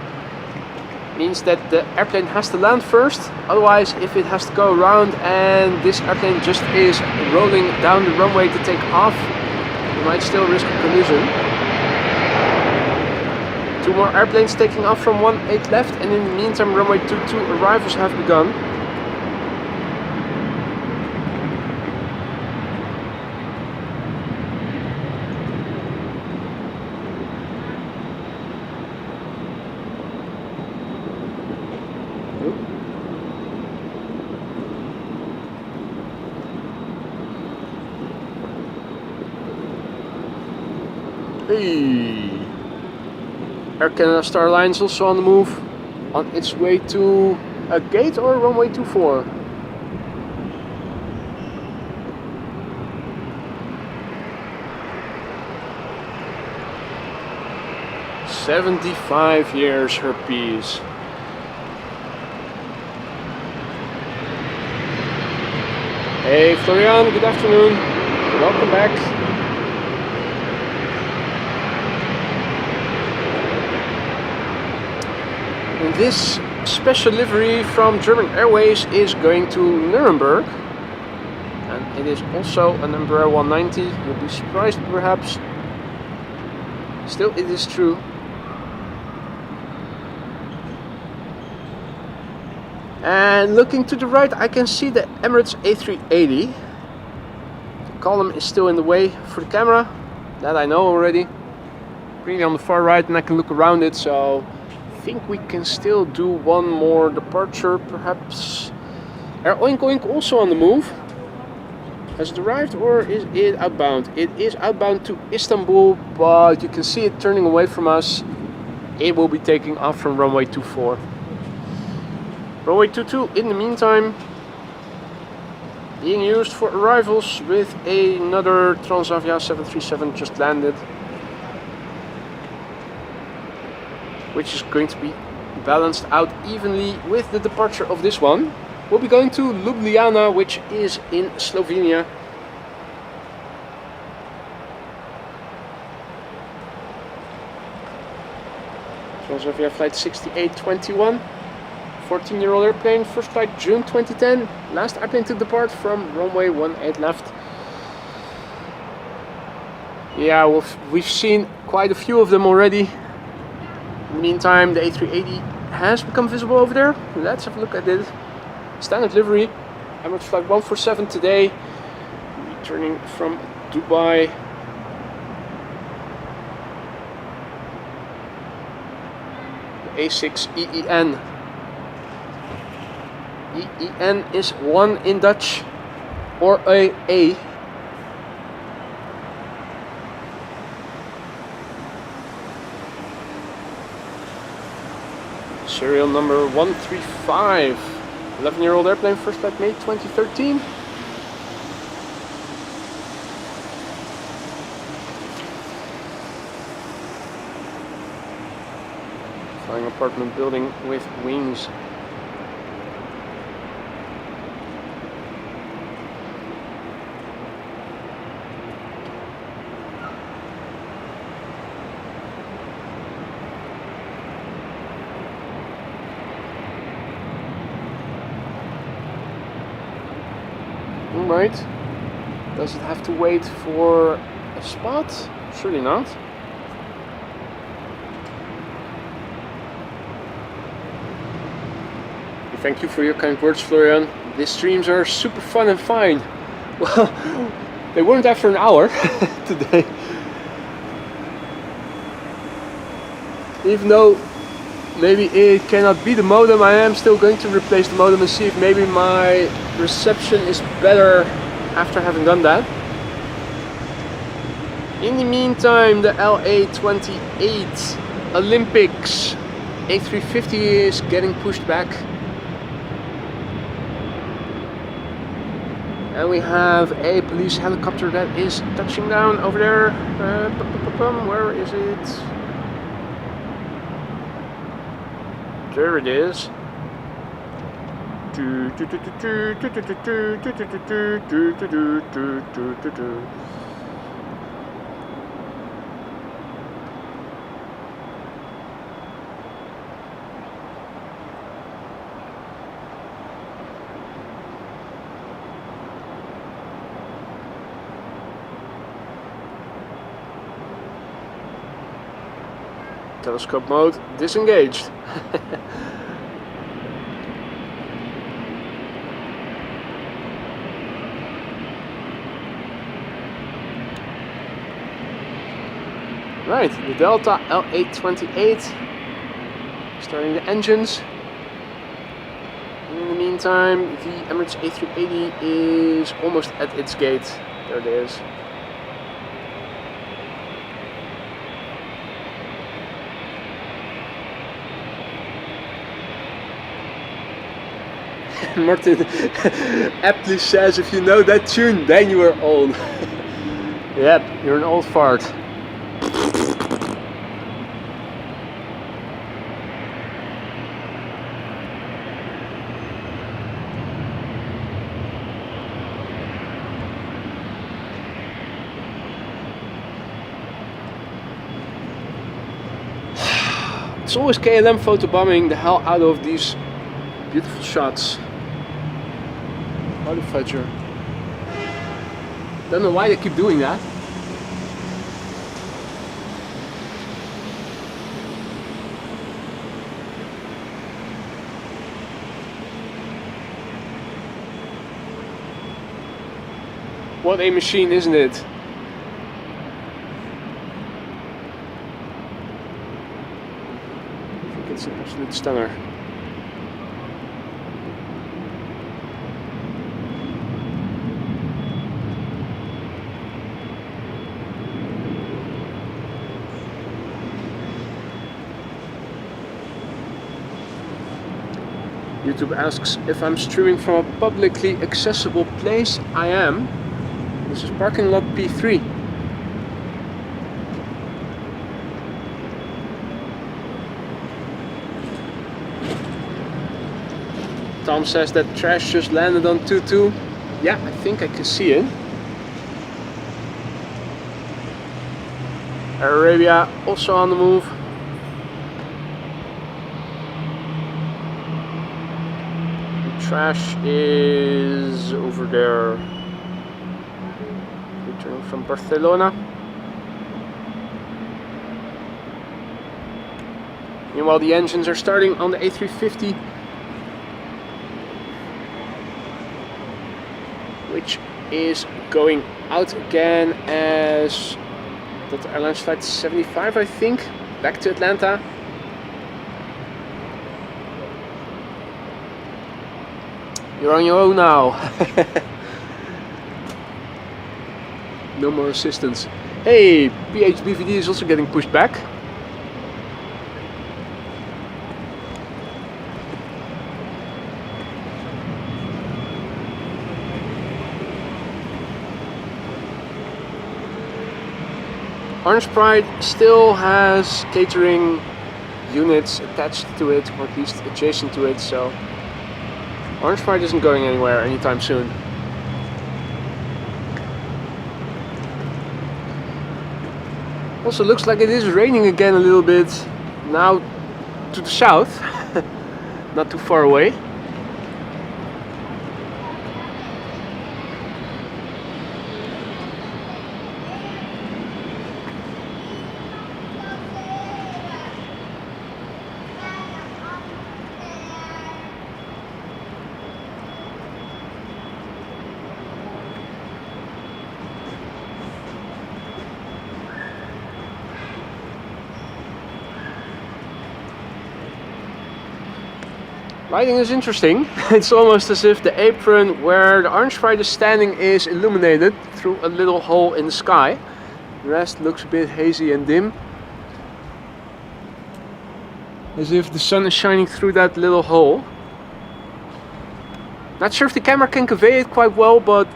Means that the airplane has to land first, otherwise if it has to go around and this airplane just is rolling down the runway to take off, you might still risk a collision. 2 more airplanes taking off from 18 left, and in the meantime runway 22 arrivals have begun. Hey. Air Canada Star Alliance also on the move, on its way to a gate or runway 24. "75 years, her piece." Hey Florian, good afternoon. Welcome back. This special livery from German Airways is going to Nuremberg, and it is also an Embraer 190. You'll be surprised perhaps. Still, it is true. And looking to the right, I can see the Emirates A380. The column is still in the way for the camera, that I know already. Really on the far right, and I can look around it, so I think we can still do one more departure, perhaps. Air Oink Oink also on the move. Has it arrived or is it outbound? It is outbound to Istanbul, but you can see it turning away from us. It will be taking off from runway 24. Runway 22 in the meantime being used for arrivals, with another Transavia 737 just landed, which is going to be balanced out evenly with the departure of this one. We'll be going to Ljubljana, which is in Slovenia. Transavia flight 6821, 14-year-old airplane, first flight June 2010, last airplane to depart from runway 18 left. Yeah, we've seen quite a few of them already. In the meantime, the A380 has become visible over there. Let's have a look at it. Standard livery, Emirates flight 147 today, returning from Dubai. The A6 EEN. EEN is 1 in Dutch, or A. Serial number 135, 11-year-old airplane, first flight May 2013. Flying apartment building with wings. Right. Does it have to wait for a spot? Surely not. Thank you for your kind words, Florian. These streams are super fun and fine. Well, they weren't after an hour today. Even though maybe it cannot be the modem, I am still going to replace the modem and see if maybe my reception is better after having done that. In the meantime, the LA28 Olympics A350 is getting pushed back. And we have a police helicopter that is touching down over there. Where is it? There it is. Telescope mode disengaged. Right, the Delta L828, starting the engines. In the meantime, the Emirates A380 is almost at its gate. There it is. Martin aptly says, if you know that tune, then you are old. Yep, you're an old fart. It's always KLM photobombing the hell out of these beautiful shots. How the fudger. Don't know why they keep doing that. What a machine, isn't it? I think it's an absolute stunner. YouTube asks if I'm streaming from a publicly accessible place. I am. This is parking lot P3. Tom says that trash just landed on 2-2. Yeah, I think I can see it. Air Arabia also on the move. Trash is over there, returning from Barcelona. Meanwhile, the engines are starting on the A350, which is going out again as Delta Airlines Flight 75, I think, back to Atlanta. You're on your own now. No more assistance. Hey, PHBVD is also getting pushed back. Orange Pride still has catering units attached to it, or at least adjacent to it, so Orange Pride isn't going anywhere anytime soon. Also looks like it is raining again a little bit now to the south, not too far away. Lighting is interesting. It's almost as if the apron where the Orange Pride is standing is illuminated through a little hole in the sky. The rest looks a bit hazy and dim. As if the sun is shining through that little hole. Not sure if the camera can convey it quite well, but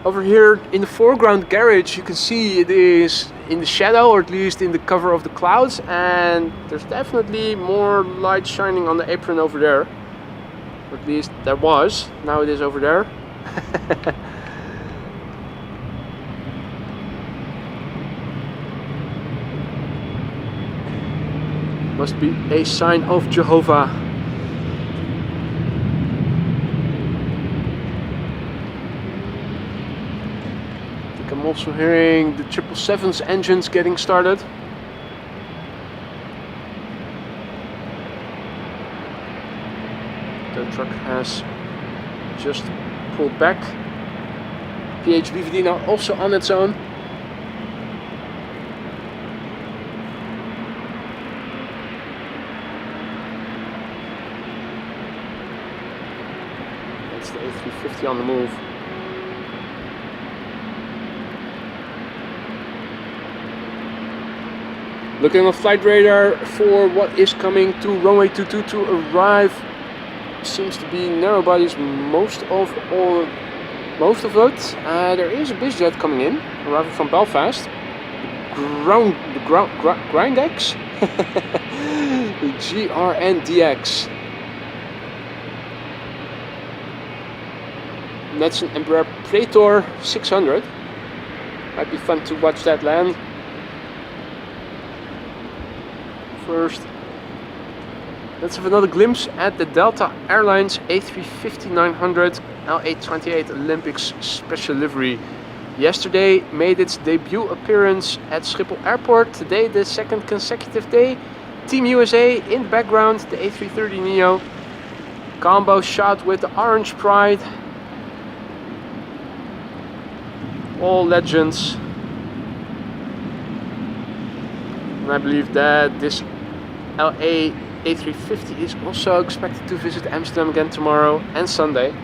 over here in the foreground garage you can see it is in the shadow, or at least in the cover of the clouds, and there's definitely more light shining on the apron over there. Or at least there was, now it is over there. Must be a sign of Jehovah. I'm also hearing the 777's engines getting started. truck has just pulled back. PHBVD now also on its own. That's the A350 on the move. Looking on flight radar for what is coming to runway 22 to arrive. Seems to be narrow bodies most of it. There is a bizjet coming in, arriving from Belfast. Grindex? GRNDX. That's an Embraer Praetor 600. Might be fun to watch that land. First, let's have another glimpse at the Delta Airlines A350-900 L828 Olympics special livery. Yesterday made its debut appearance at Schiphol Airport. Today, the second consecutive day. Team USA in the background, the A330neo. Combo shot with the Orange Pride. All legends. And I believe that this LA A350 is also expected to visit Amsterdam again tomorrow and Sunday.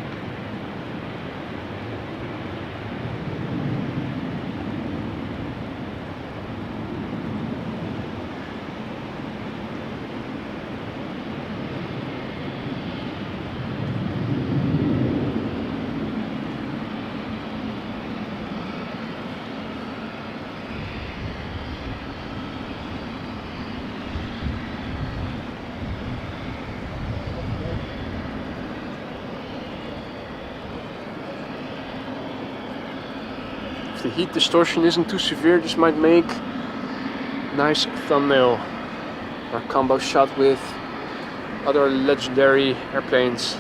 The heat distortion isn't too severe, this might make a nice thumbnail or combo shot with other legendary airplanes.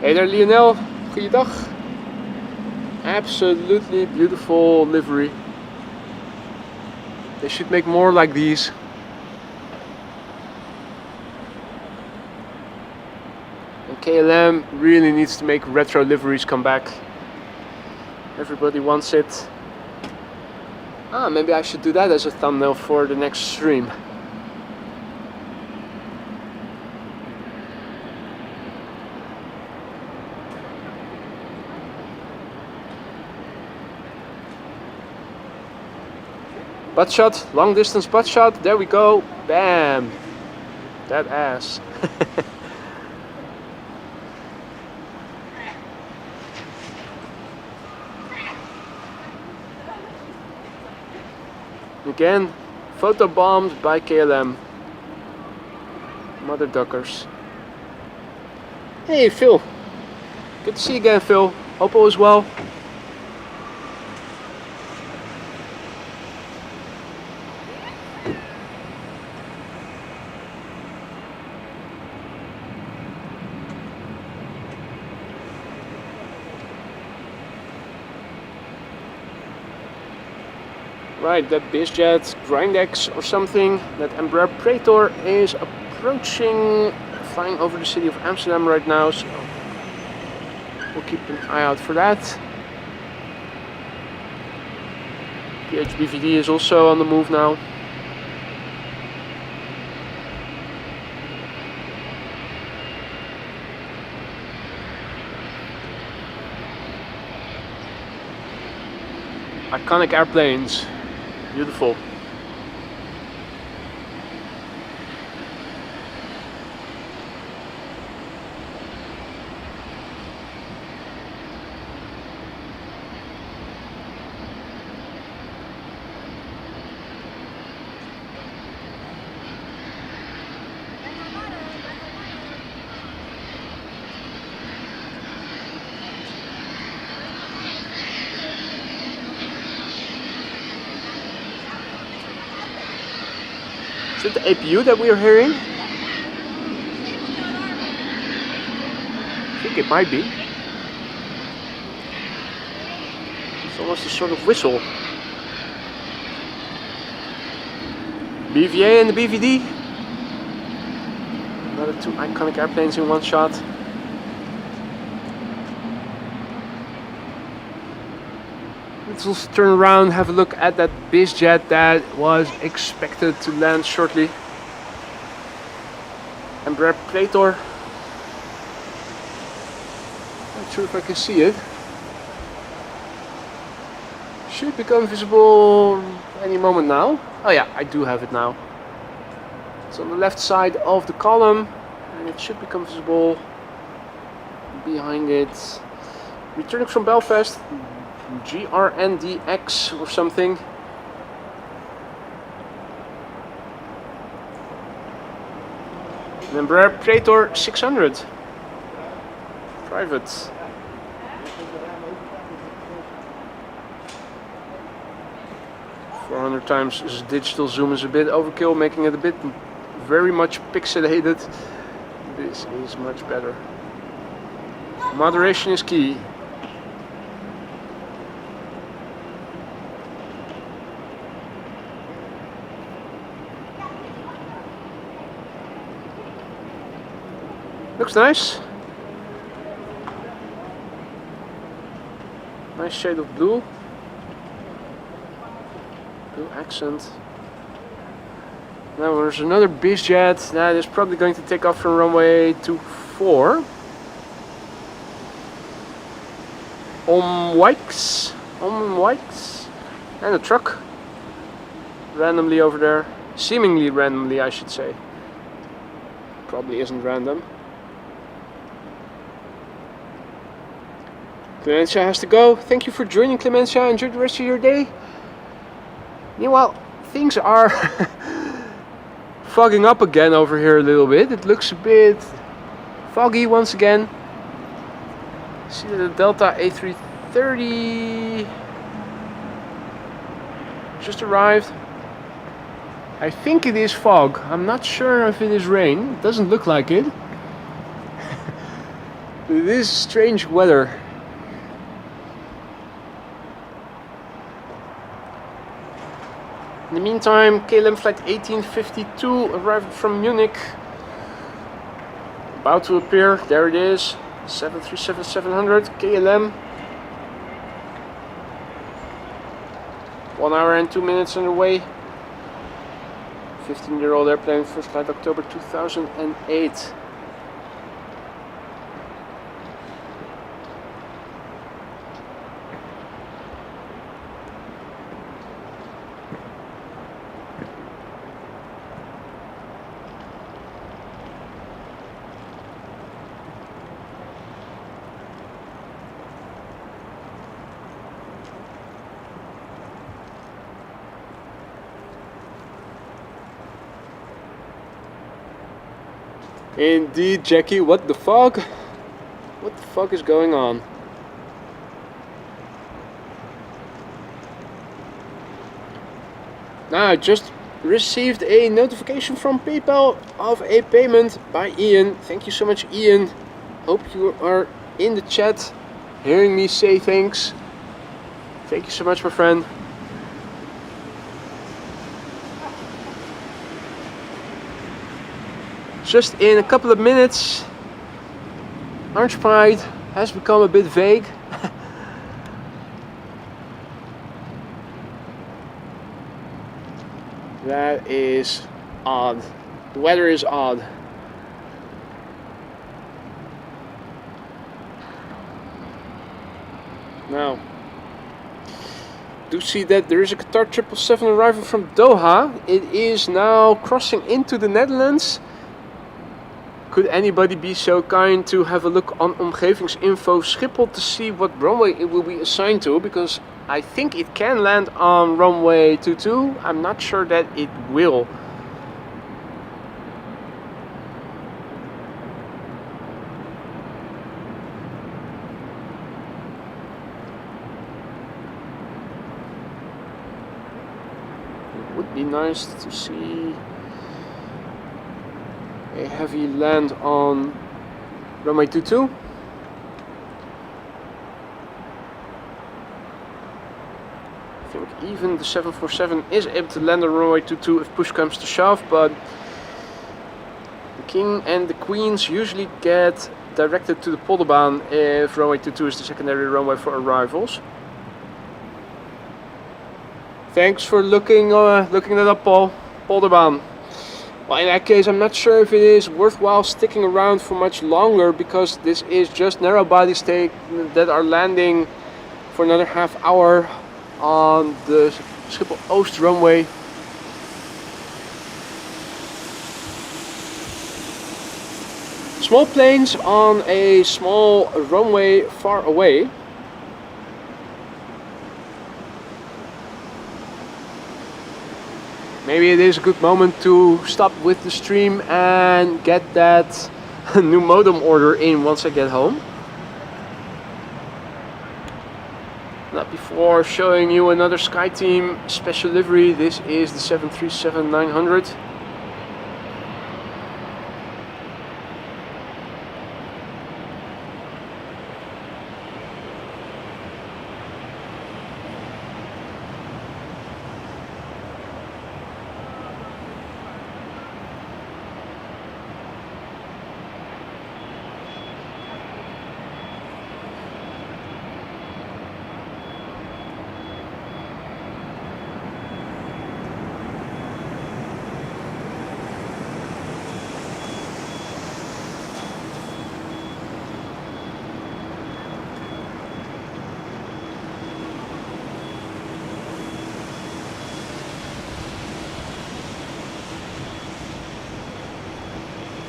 Hey there Lionel, goeiedag. Absolutely beautiful livery. They should make more like these. KLM really needs to make retro liveries come back. Everybody wants it. Maybe I should do that as a thumbnail for the next stream. Butt shot, long distance butt shot, there we go. Bam! That ass. Again, photo bombed by KLM. Mother duckers. Hey Phil. Good to see you again, Phil. Hope all is well. Right, that bizjet, Grindex or something, that Embraer Praetor is approaching, flying over the city of Amsterdam right now, so we'll keep an eye out for that. PHBVD is also on the move now. Iconic airplanes. Beautiful. Is it the APU that we are hearing? I think it might be. It's almost a sort of whistle. BVA and the BVD. the two iconic airplanes in one shot. Let's turn around, have a look at that biz jet that was expected to land shortly. Embraer Praetor. Not sure if I can see it. Should become visible any moment now. Oh yeah, I do have it now. It's on the left side of the column and it should become visible behind it. Returning from Belfast, GRNDX or something. An Embraer Praetor 600. Private. Times digital zoom is a bit overkill, making it a bit very much pixelated. This is much better. Moderation is key. Looks nice. Nice shade of blue. Blue accent. Now there's another biz jet that is probably going to take off from runway 24. Wikes. And a truck. Randomly over there. Seemingly randomly, I should say. Probably isn't random. Clemencia has to go. Thank you for joining, Clemencia. Enjoy the rest of your day. Meanwhile, things are fogging up again over here a little bit. It looks a bit foggy once again. See that the Delta A330 just arrived. I think it is fog. I'm not sure if it is rain. It doesn't look like it. It is strange weather. In the meantime, KLM flight 1852 arrived from Munich. About to appear, there it is. 737-700 KLM. 1 hour and 2 minutes underway. 15-year-old airplane, first flight October 2008. Indeed, Jackie, what the fuck? What the fuck is going on? Now, I just received a notification from PayPal of a payment by Ian. Thank you so much, Ian. Hope you are in the chat, hearing me say thanks. Thank you so much, my friend. Just in a couple of minutes, Orange Pride has become a bit vague. That is odd. The weather is odd. Now, do see that there is a Qatar 777 arrival from Doha. It is now crossing into the Netherlands. Could anybody be so kind to have a look on omgevingsinfo Schiphol to see what runway it will be assigned to? Because I think it can land on runway 22. I'm not sure that it will. It would be nice to see a heavy land on runway 22. I think even the 747 is able to land on runway 22 if push comes to shove, but The king and the queens usually get directed to the polderbaan if runway 22 is the secondary runway for arrivals. Thanks for looking that up, Paul. Polderbaan. Well, in that case, I'm not sure if it is worthwhile sticking around for much longer, because this is just narrow bodies that are landing for another half hour on the Schiphol Oost runway. Small planes on a small runway far away. Maybe it is a good moment to stop with the stream and get that new modem order in once I get home. Not before showing you another SkyTeam special livery. This is the 737-900.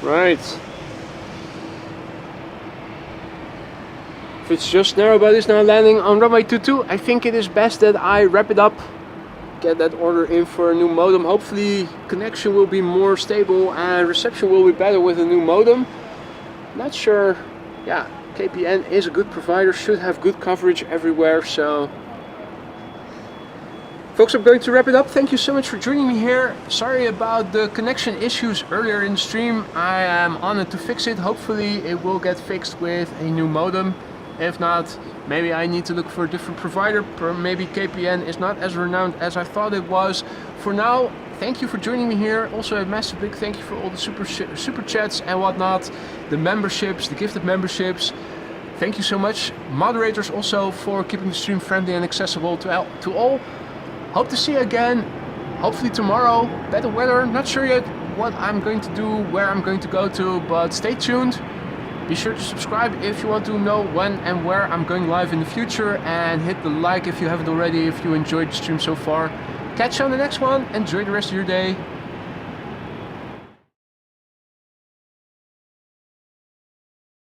Right. If it's just narrow bodies now landing on runway 22, I think it is best that I wrap it up, get that order in for a new modem. Hopefully connection will be more stable and reception will be better with a new modem. Not sure. Yeah, KPN is a good provider, should have good coverage everywhere. So folks, I'm going to wrap it up. Thank you so much for joining me here. Sorry about the connection issues earlier in the stream. I am on it to fix it. Hopefully it will get fixed with a new modem. If not, maybe I need to look for a different provider. Maybe KPN is not as renowned as I thought it was. For now, thank you for joining me here. Also a massive big thank you for all the super chats and whatnot. The memberships, the gifted memberships. Thank you so much. Moderators also for keeping the stream friendly and accessible to all. Hope to see you again, hopefully tomorrow. Better weather, not sure yet what I'm going to do, where I'm going to go to, but stay tuned. Be sure to subscribe if you want to know when and where I'm going live in the future, and hit the like if you haven't already, if you enjoyed the stream so far. Catch you on the next one, enjoy the rest of your day.